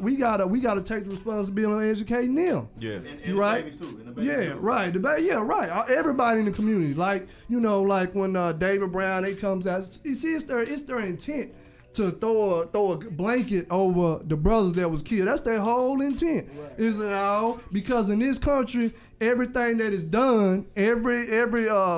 L: take the responsibility of educating them.
D: Yeah,
E: and
L: right.
E: The babies too.
L: Right. Right. Everybody in the community, like when David Brown, they comes out. You see, it's their intent to throw a blanket over the brothers that was killed. That's their whole intent. Right. Is it all because in this country, everything that is done, every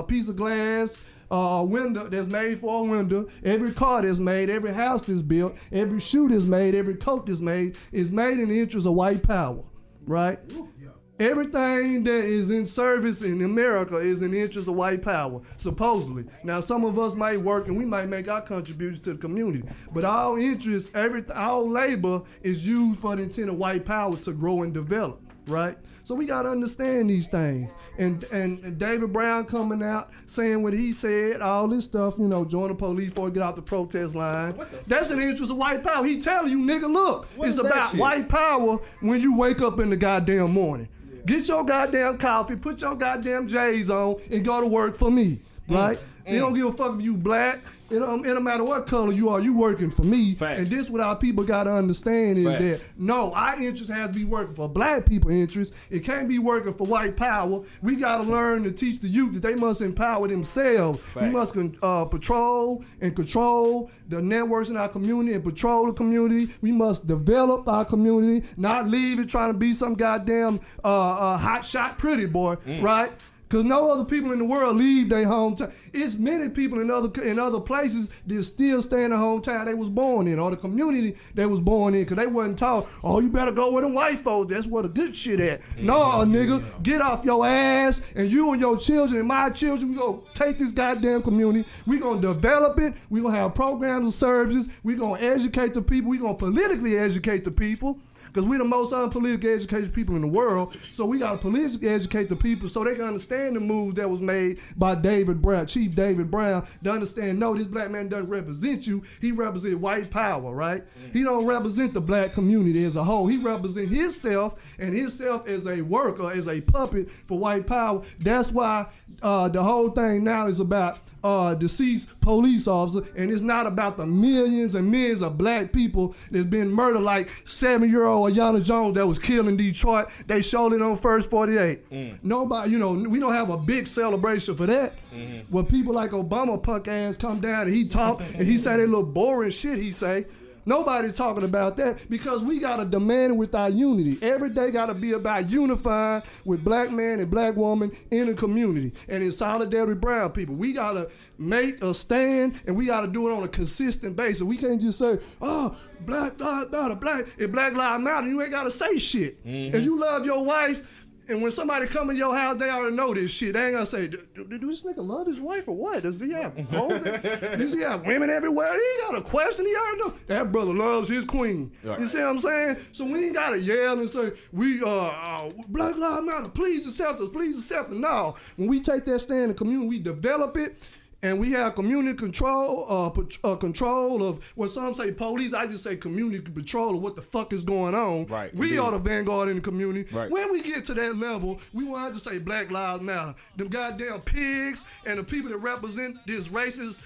L: piece of glass, window that's made for a window, every car that's made, every house that's built, every shoe that's made, every coat that's made is made in the interest of white power, right? Yeah. Everything that is in service in America is in the interest of white power, supposedly. Now, some of us might work and we might make our contributions to the community, but our interest, our labor is used for the intent of white power to grow and develop, right? So we got to understand these things. And David Brown coming out saying what he said, all this stuff, join the police before get off the protest line. That's in the interest of white power. He telling you, nigga, look, it's about white power when you wake up in the goddamn morning. Get your goddamn coffee, put your goddamn J's on, and go to work for me. right? They don't give a fuck if you black. It don't matter what color you are, you working for me.
D: Facts.
L: And this what our people got to understand is
D: Facts.
L: that, no, our interest has to be working for black people interests. It can't be working for white power. We got to learn to teach the youth that they must empower themselves. We must patrol and control the networks in our community and patrol the community. We must develop our community, not leave it trying to be some goddamn hot shot pretty boy, right? Because no other people in the world leave their hometown. It's many people in other places that still stay in the hometown they was born in, or the community they was born in, because they wasn't taught, oh, you better go with them white folks. That's where the good shit at. No, nigga, get off your ass, and you and your children and my children, we gonna take this goddamn community. We gonna develop it. We gonna have programs and services. We gonna educate the people. We gonna politically educate the people. Because we the most unpolitically educated people in the world, so we gotta politically educate the people so they can understand the moves that was made by David Brown, Chief David Brown, to understand, no, this black man doesn't represent you. He represents white power, right? He don't represent the black community as a whole. He represents himself, and himself as a worker, as a puppet for white power. That's why the whole thing now is about deceased police officer, and it's not about the millions and millions of black people that's been murdered, like 7-year-old Ayanna Jones that was killed in Detroit. They showed it on First 48. Nobody, we don't have a big celebration for that. Where people like Obama punk ass come down and he talk and he say that little boring shit he say. Nobody's talking about that, because we got to demand it with our unity. Every day got to be about unifying with black man and black woman in the community and in solidarity with brown people. We got to make a stand, and we got to do it on a consistent basis. We can't just say, oh, Black Lives Matter, if Black Lives Matter, you ain't got to say shit. If you love your wife, and when somebody come in your house, they already know this shit. They ain't gonna say, do this nigga love his wife or what? Does he have hoes? Does he have women everywhere? He ain't got a question. He already know. That brother loves his queen. Right. You see what I'm saying? So we ain't gotta yell and say, we Black Lives Matter, please accept us, please accept us. No. When we take that stand in the community, we develop it. And we have community control, control of what some say police. I just say community control of what the fuck is going on. Right. We are the vanguard in the community. Right. When we get to that level, we won't have to say Black Lives Matter. Them goddamn pigs and the people that represent this racist,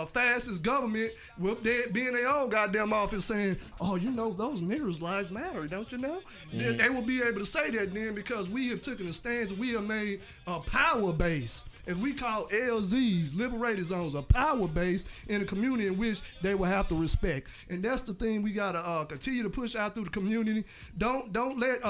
L: fascist government, with being their own goddamn office saying, oh, those niggers' lives matter, don't you know? They will be able to say that then, because we have taken a stance and we have made a power base, as we call LZs, liberated zones, a power base in the community in which they will have to respect. And that's the thing we gotta continue to push out through the community. Don't let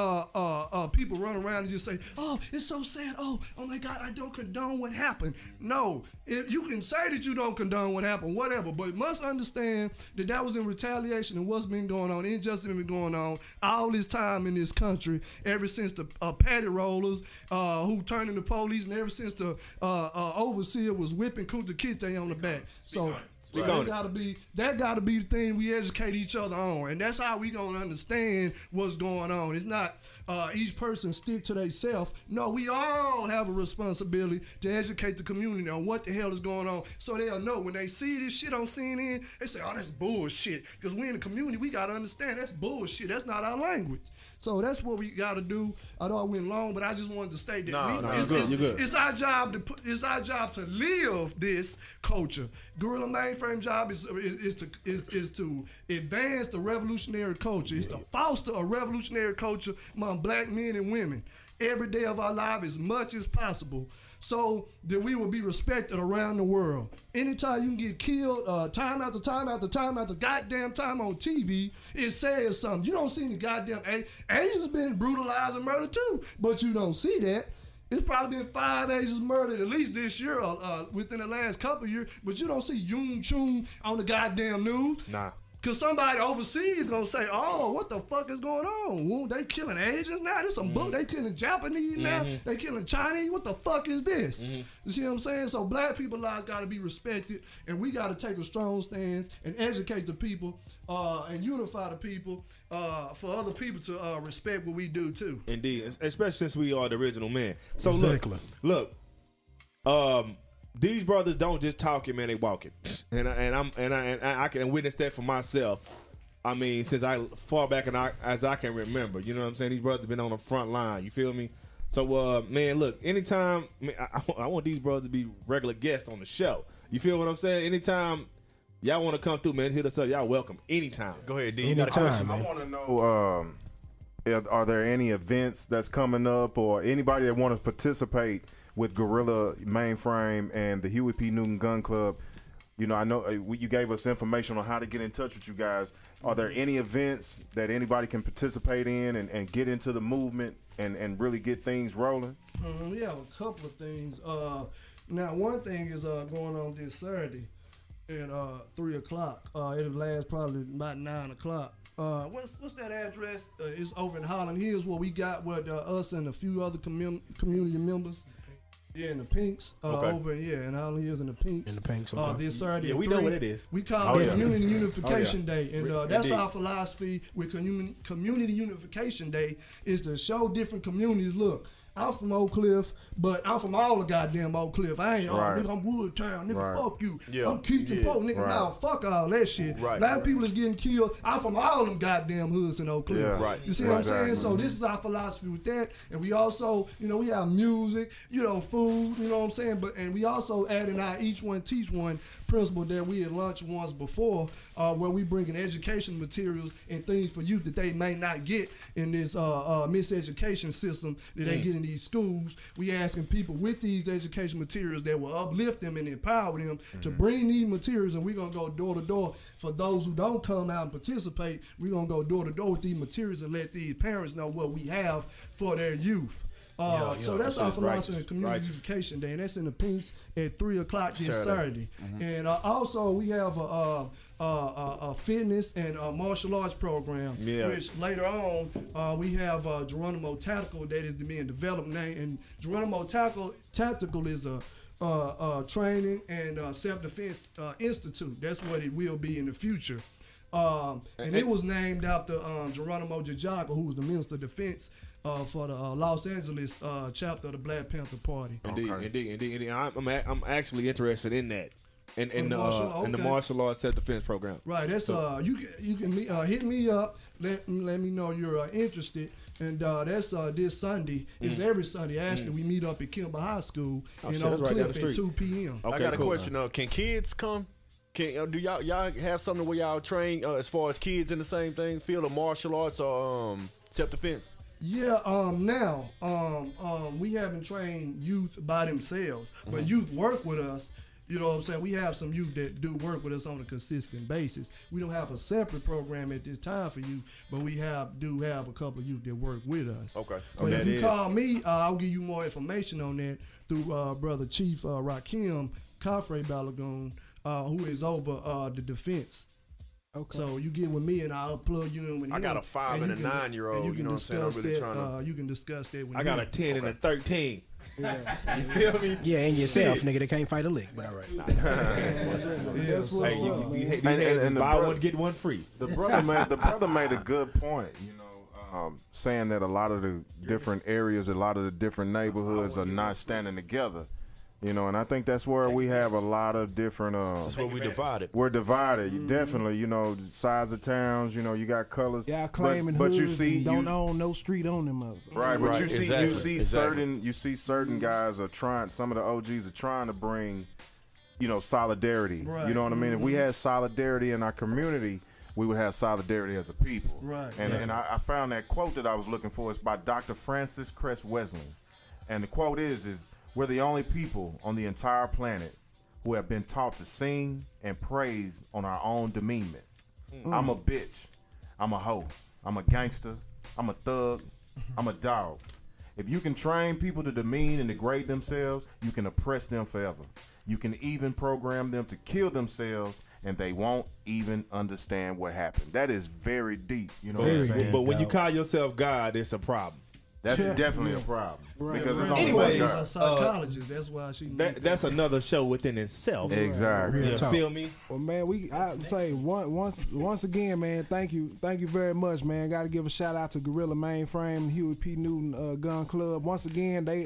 L: people run around and just say, oh, it's so sad. Oh my God, I don't condone what happened. No, you can say that you don't condone what happened, whatever, but must understand that was in retaliation and what's been going on, injustice been going on all this time in this country, ever since the patty rollers who turned into police, and ever since the overseer was whipping Kunta Kinte on the back. So that gotta be the thing we educate each other on, and that's how we gonna understand what's going on. It's not each person stick to themselves. No, we all have a responsibility to educate the community on what the hell is going on, so they'll know when they see this shit on CNN. They say, "Oh, that's bullshit." Because we in the community, we gotta understand that's bullshit. That's not our language. So that's what we got to do. I know I went long, but I just wanted to state that it's our job to live this culture. Guerrilla Mainframe job is to advance the revolutionary culture. It's to foster a revolutionary culture among black men and women every day of our life as much as possible, so that we will be respected around the world. Anytime you can get killed, time after time after time after goddamn time on TV, it says something. You don't see any goddamn Asians been brutalized and murdered too, but you don't see that. It's probably been 5 Asians murdered at least this year, within the last couple of years, but you don't see Yoon Chun on the goddamn news. Nah. Because somebody overseas is going to say, oh, what the fuck is going on? They killing Asians now? This some book. They killing Japanese now? They killing Chinese? What the fuck is this? You see what I'm saying? So black people lives got to be respected, and we got to take a strong stance and educate the people and unify the people for other people to respect what we do too.
D: Indeed, especially since we are the original men. So
F: exactly.
D: Look, these brothers don't just talk it, man. They walk it, and I can witness that for myself. I mean, since far back as I can remember, you know what I'm saying. These brothers been on the front line. You feel me? So, man, look, anytime, man, I want these brothers to be regular guests on the show. You feel what I'm saying? Anytime y'all want to come through, man, hit us up. Y'all welcome anytime.
C: Go ahead, D. You got a question?
E: I want to know, are there any events that's coming up or anybody that want to participate with Gorilla Mainframe and the Huey P. Newton Gun Club? You know, I know you gave us information on how to get in touch with you guys. Are there any events that anybody can participate in and get into the movement and really get things rolling?
L: We have a couple of things. Now, one thing is going on this Saturday at 3 o'clock. It'll last probably about 9 o'clock. What's that address? It's over in Holland Hills where we got with us and a few other community members. Yeah, in the Pinks. Over in Holland Hills in the Pinks.
F: In the Pinks.
L: This Saturday.
D: Yeah, we know what it is.
L: We call it Community Unification Day. And that's our philosophy with Community Unification Day is to show different communities, look, I'm from Oak Cliff, but I'm from all the goddamn Oak Cliff. I ain't, nigga, I'm Woodtown, nigga, fuck you.
C: Yeah.
L: I'm Keystone Pope, nigga, nah, fuck all that shit.
C: Right.
L: A lot of people is getting killed. I'm from all them goddamn hoods in Oak Cliff.
C: Yeah. Right.
L: You see what I'm saying? So this is our philosophy with that. And we also, we have music, food, you know what I'm saying? And we also add in our each one teach one principle that we had launched once before, where we bring in education materials and things for youth that they may not get in this miseducation system that they get in these schools. We asking people with these education materials that will uplift them and empower them to bring these materials, and we're gonna go door to door for those who don't come out and participate. We're gonna go door to door with these materials and let these parents know what we have for their youth. So that's our philosophy of Community Unification Day, and that's in the Pinks at 3 o'clock this Saturday. And also we have a fitness and a martial arts program, which later on we have Geronimo Tactical that is being developed now. And Geronimo Tactical is a training and self-defense institute. That's what it will be in the future. And it was named after Geronimo Jajaka, who was the Minister of Defense for the Los Angeles chapter of the Black Panther Party.
D: Indeed. I'm actually interested in that. In the martial arts self-defense program.
L: Right. That's you can hit me up. Let me know you're interested. And that's this Sunday. It's every Sunday. Actually, we meet up at Kimball High School in Oak Cliff at 2 p.m.
C: Okay, I got a question. Can kids come? Do y'all have something where y'all train as far as kids in the same thing, field of martial arts or self-defense?
L: Yeah, now we haven't trained youth by themselves, but youth work with us. You know what I'm saying? We have some youth that do work with us on a consistent basis. We don't have a separate program at this time for youth, but we do have a couple of youth that work with us.
C: Okay.
L: But if you call me, I'll give you more information on that through Brother Chief Rakim Kafre Balagoon, who is over the defense. Okay. So you get with me and I'll plug you in with him.
C: I got a 5 and a 9-year-old. You know what I'm saying? I'm really trying to.
L: You can discuss that with
D: I got a 10 and a 13.
F: Yeah.
D: You feel me?
F: Yeah, and yourself, nigga, they can't fight a lick, but all right.
L: That's what's up.
D: And buy one, get one free.
E: The brother made a good point, saying that a lot of the different areas, a lot of the different neighborhoods are not standing together. And I think that's where we have a lot of different.
C: That's where we divided.
E: We're divided, definitely. The size of towns. You got colors.
B: Yeah, claiming
E: but
B: hoods
E: you see,
B: don't own no street on them.
E: Right, but you see
C: exactly.
E: certain guys are trying. Some of the OGs are trying to bring, solidarity.
L: Right.
E: You know what I mean? If we had solidarity in our community, we would have solidarity as a people.
L: Right.
E: And I found that quote that I was looking for. It's by Dr. Francis Cress Wesleyan, and the quote is. We're the only people on the entire planet who have been taught to sing and praise on our own demeanor. I'm a bitch. I'm a hoe. I'm a gangster. I'm a thug. I'm a dog. If you can train people to demean and degrade themselves, you can oppress them forever. You can even program them to kill themselves, and they won't even understand what happened. That is very deep. You know what I'm saying?
D: But when you call yourself God, it's a problem.
E: That's definitely a problem.
L: Right.
E: Because it's
D: Anyways,
L: a psychologist. That's why she.
D: That's another show within itself.
E: Exactly.
D: You feel me?
B: Well, man, I say once again, man, thank you very much, man. Got to give a shout out to Gorilla Mainframe, Huey P. Newton Gun Club. Once again, their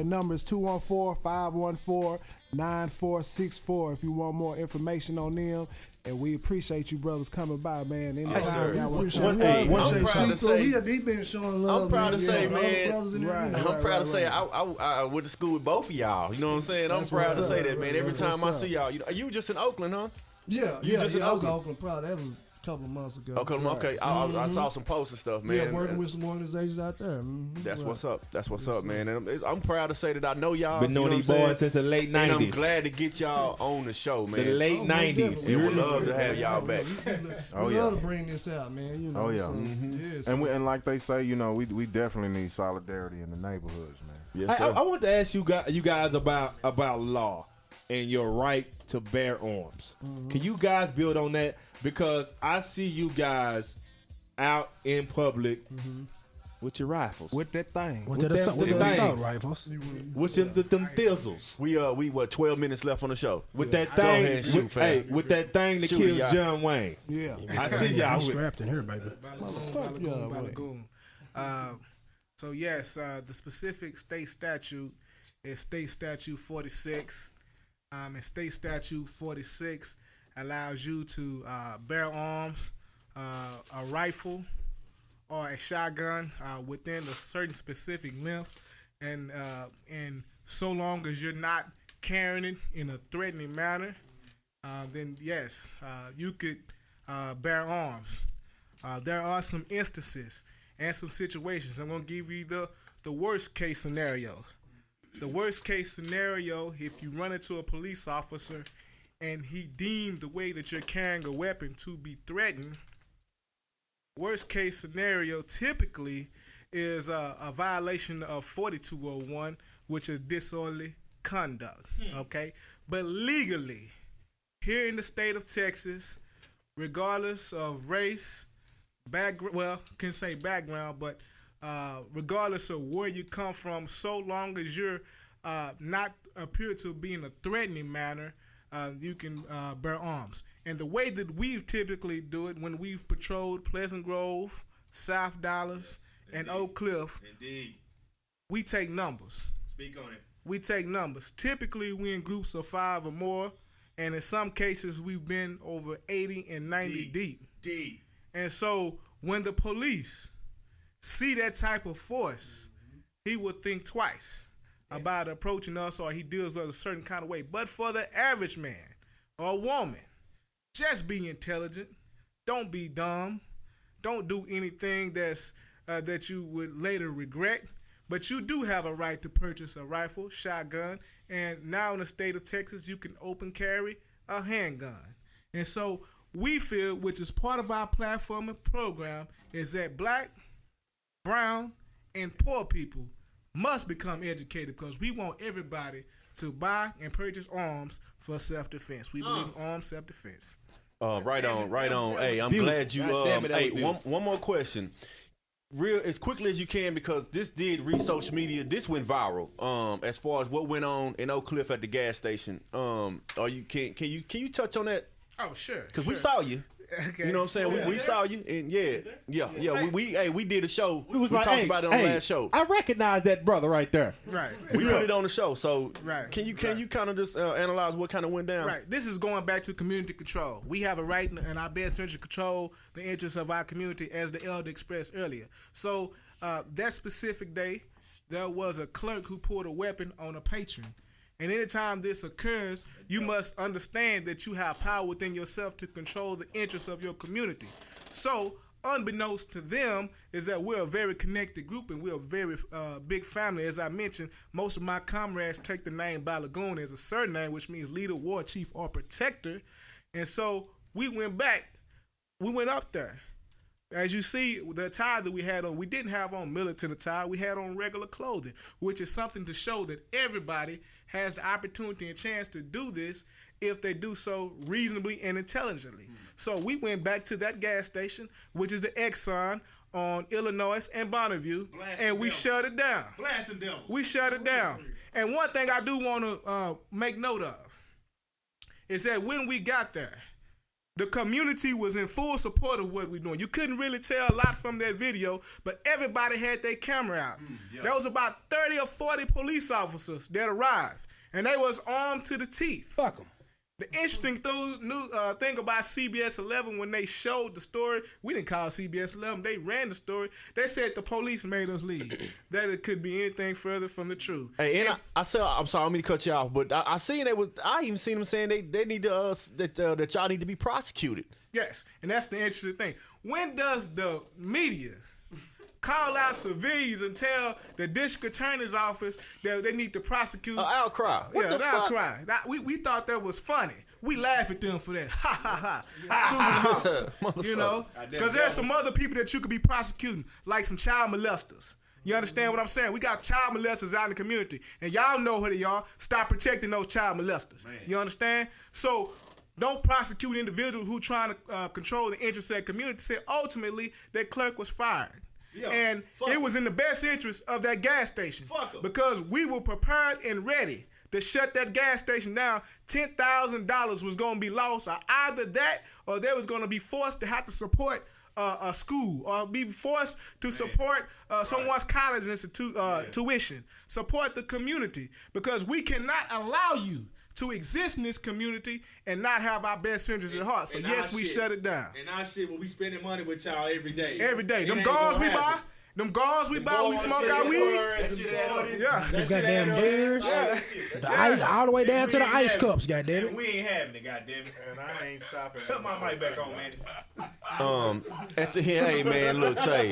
B: number is 214-514. 9464 if you want more information on them. And we appreciate you brothers coming by, man. Anytime y'all want to
C: I'm proud to say,
L: he been showing love.
C: I'm proud to say, man.
B: Right,
C: I'm proud to say I went to school with both of y'all. You know what I'm saying? I'm proud to say that, man. Every time I see y'all, you just in Oakland, huh?
L: Yeah,
C: You just in
L: I was in
C: Oakland?
L: Oakland Proud. That was a couple of months ago.
C: Okay. I saw some posts and stuff, man.
L: Yeah, working with some organizations out there.
C: That's what's up. That's what's up, man. And I'm proud to say that I know y'all.
D: Been knowing these boys since the late 90s.
C: And I'm glad to get y'all on the show, man.
D: The late 90s.
C: We would love to have y'all back.
L: We love to bring this out, man. You know,
E: Oh, yeah.
L: And
E: like they say, you know, we definitely need solidarity in the neighborhoods, man.
C: Yes, sir.
D: I want to ask you guys about law and your right to bear arms. Can you guys build on that? Because I see you guys out in public with your rifles.
B: with that thing.
F: With the assault rifles.
D: With them thizzles.
C: We 12 minutes left on the show.
D: With that
C: Go
D: thing,
C: ahead, shoot, fam.
D: with that thing that
C: Shoot,
D: killed
C: y'all.
D: John Wayne.
B: Yeah.
D: I see y'all with.
F: Strapped in here, baby.
I: Balagoon. So yes, the specific state statute is State Statute 46. And State Statute 46 allows you to bear arms, a rifle, or a shotgun within a certain specific length, and so long as you're not carrying it in a threatening manner, then yes, you could bear arms. There are some instances and some situations. I'm going to give you the worst case scenario. The worst case scenario, if you run into a police officer and he deemed the way that you're carrying a weapon to be threatened, worst case scenario typically is a violation of 4201, which is disorderly conduct. Okay? But legally, here in the state of Texas, regardless of race, can't say background, but regardless of where you come from, so long as you're not appear to be in a threatening manner, you can bear arms. And the way that we typically do it when we've patrolled Pleasant Grove, South Dallas, and Oak Cliff, we take numbers.
D: Speak on it.
I: We take numbers. Typically, we in groups of 5 or more, and in some cases, we've been over 80 and 90 deep. And so when the police see that type of force, he would think twice about approaching us, or he deals with us a certain kind of way. But for the average man or woman, just be intelligent. Don't be dumb. Don't do anything that you would later regret. But you do have a right to purchase a rifle, shotgun, and now in the state of Texas, you can open carry a handgun. And so we feel, which is part of our platform and program, is that black, brown, and poor people must become educated, because we want everybody to buy and purchase arms for self-defense. We believe in armed self-defense.
C: Right on. Hey, I'm glad you. One more question. Real as quickly as you can, because this did reach social media. This went viral. As far as what went on in Oak Cliff at the gas station. Can you touch on that?
I: Oh, sure.
C: Because we saw you.
I: Okay.
C: You know what I'm saying? We saw you, and yeah. We did a show.
J: We was
C: we
J: like,
C: talked
J: hey,
C: about it on the last show.
J: I recognize that brother right there.
I: Right.
C: We put it on the show. So
I: Right.
C: can you kind of just analyze what kind of went down?
I: Right. This is going back to community control. We have a right in our best interest to control the interests of our community, as the elder expressed earlier. So that specific day, there was a clerk who pulled a weapon on a patron. And anytime this occurs, you must understand that you have power within yourself to control the interests of your community. So, unbeknownst to them, is that we're a very connected group, and we're a very big family. As I mentioned, most of my comrades take the name Balagoon as a surname, which means leader, war chief, or protector. And so we went up there. As you see, the attire that we had on, we didn't have on militant attire. We had on regular clothing, which is something to show that everybody has the opportunity and chance to do this if they do so reasonably and intelligently. So we went back to that gas station, which is the Exxon on Illinois and Bonneview, and we shut it down.
J: Blasting devils.
I: We shut it down. And one thing I do want to make note of is that when we got there, the community was in full support of what we're doing. You couldn't really tell a lot from that video, but everybody had their camera out. There was about 30 or 40 police officers that arrived. and they was armed to the teeth.
F: Fuck them.
I: The interesting thing about CBS 11 when they showed the story, we didn't call CBS 11. They ran the story. They said the police made us leave. That it could be anything further from the truth.
C: Hey, and I said, I'm sorry, I'm going to cut you off, but I seen they was. I even seen them saying they need to that y'all need to be prosecuted.
I: Yes, and that's the interesting thing. When does the media call out civilians and tell the district attorney's office that they need to prosecute?
C: Outcry. What the fuck?
I: Outcry. We thought that was funny. We laugh at them for that. Ha ha ha. Susan Hawks. You know, because there's some other people that you could be prosecuting, like some child molesters. You understand what I'm saying? We got child molesters out in the community, and y'all know who they are. Stop protecting those child molesters. Man. You understand? So don't prosecute individuals who trying to control the interests of the community. Say ultimately that clerk was fired. Yeah, and it was in the best interest of that gas station because we were prepared and ready to shut that gas station down. $10,000 was going to be lost, or either that or they was going to be forced to have to support a school or be forced to support someone's college institute tuition, support the community, because we cannot allow you to exist in this community and not have our best interests at heart. So yes, we shut it down.
D: And our shit, well, we spending money with y'all every day.
I: Every day. Them guns we buy. Them guns we buy, we smoke our weed. Yeah.
F: Them goddamn beers. The ice all the way down to the ice cups, goddamn it.
D: We ain't having it, goddamn it. And I ain't stopping. Cut my mic back on, man.
C: At the end, hey man, look, say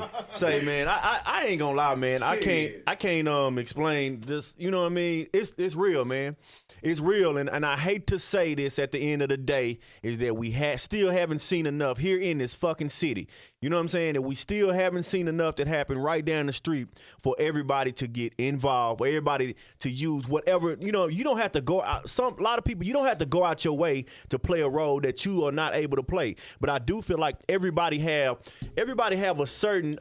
C: man, I ain't gonna lie, man. I can't explain this. You know what I mean? It's real, man. It's real, and I hate to say this at the end of the day, is that we still haven't seen enough here in this fucking city. You know what I'm saying? That we still haven't seen enough that happened right down the street for everybody to get involved, for everybody to use whatever. You know, you don't have to go out. A lot of people, you don't have to go out your way to play a role that you are not able to play. But I do feel like everybody have a certain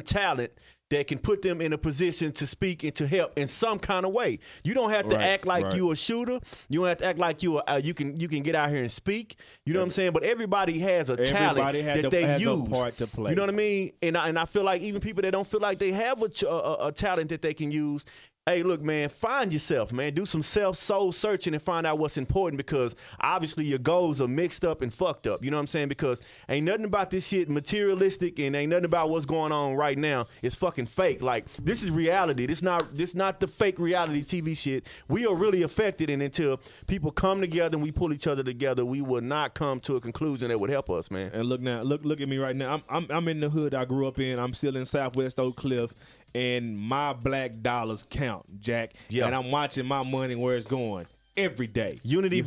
C: talent that can put them in a position to speak and to help in some kind of way. You don't have to act like you a shooter. You don't have to act like you can get out here and speak. You know what I'm saying? But everybody has a talent that they use.
J: A part to play.
C: You know what I mean? And I feel like even people that don't feel like they have a talent that they can use. Hey, look, man, find yourself, man. Do some soul searching and find out what's important, because obviously your goals are mixed up and fucked up. You know what I'm saying? Because ain't nothing about this shit materialistic, and ain't nothing about what's going on right now. It's fucking fake. Like, this is reality. This not the fake reality TV shit. We are really affected, and until people come together and we pull each other together, we will not come to a conclusion that would help us, man.
D: And look now, look at me right now. I'm in the hood I grew up in. I'm still in Southwest Oak Cliff. And my black dollars count, Jack. Yeah. And I'm watching my money where it's going every day.
C: Unity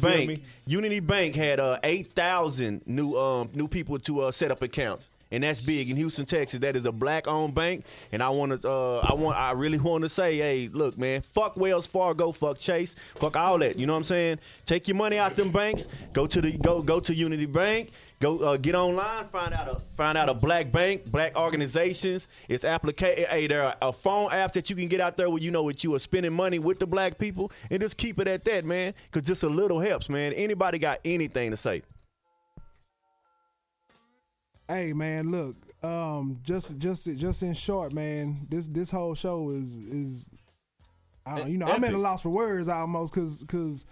C: Bank had 8,000 new people to set up accounts. And that's big in Houston, Texas. That is a black-owned bank, and I really want to say, hey, look, man, fuck Wells Fargo, fuck Chase, fuck all that. You know what I'm saying? Take your money out them banks. Go to Unity Bank. Go get online. Find out a black bank, black organizations. It's application. Hey, there are phone apps that you can get out there where you know what you are spending money with the black people, and just keep it at that, man. Because just a little helps, man. Anybody got anything to say?
B: Hey man, look, just in short, man, this whole show is I'm at a loss for words almost, cause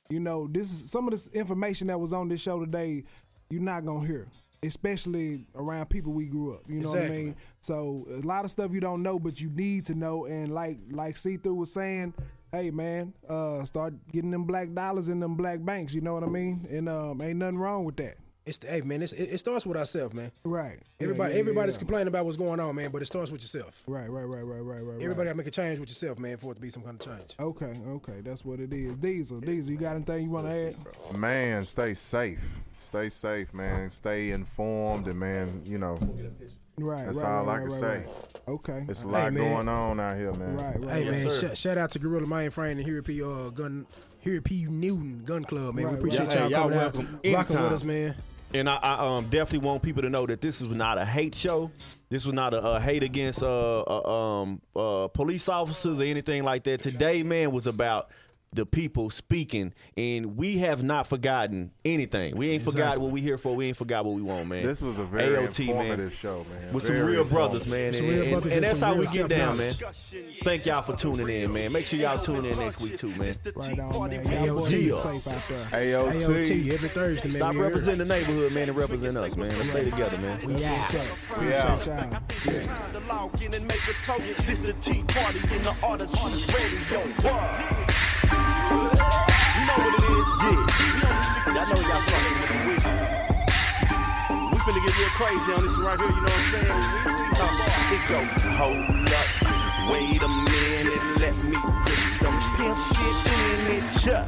B: you know, this is some of this information that was on this show today you're not gonna hear, especially around people we grew up. You know what I mean? So a lot of stuff you don't know, but you need to know. And like See-Through was saying, hey man, start getting them black dollars in them black banks. You know what I mean? And ain't nothing wrong with that.
F: Hey man, it starts with ourselves, man.
B: Right.
F: Everybody's complaining about what's going on, man, but it starts with yourself.
B: Right.
F: Everybody gotta make a change with yourself, man, for it to be some kind of change.
B: Okay, that's what it is. Diesel, you got anything you want to add?
E: Man, stay safe, man. Stay informed, and man, you know.
B: Right.
E: That's all I can say.
B: Okay.
E: It's a lot going on out here, man.
B: Right.
F: Hey man, shout out to Gorilla Mainframe and Huey P. Newton Gun Club, man. We appreciate y'all coming out, rocking with us, man.
C: And I definitely want people to know that this is not a hate show. This was not a hate against police officers or anything like that. Today, man, was about the people speaking, and we have not forgotten anything. We ain't forgot what we here for. We ain't forgot what we want, man.
G: This was a very
C: AOT,
G: informative
C: man.
G: show, man.
C: With
G: Very
C: some real
G: informative.
C: brothers, man.
F: Some real brothers
C: And that's
F: some
C: how
F: real
C: we get down, man.
F: self-knowledge.
C: Thank y'all for tuning in, man. Make sure y'all tune in next week, too, man.
B: Right on, man. Y'all boys
C: AOT.
B: be safe out there.
F: AOT every Thursday, man.
C: Stop
F: we here.
C: representing the neighborhood, man, and represent us, man. Let's stay together, man.
B: We out.
G: We out.
A: Time to log in and make a toast. This the Tea Party in the Art of Truth Radio. You know what it is? Yeah. Y'all know y'all fucking with the week. We finna get real crazy on this right here, you know what I'm saying? It goes, hold up, wait a minute, let me put some pimp shit in it, yeah.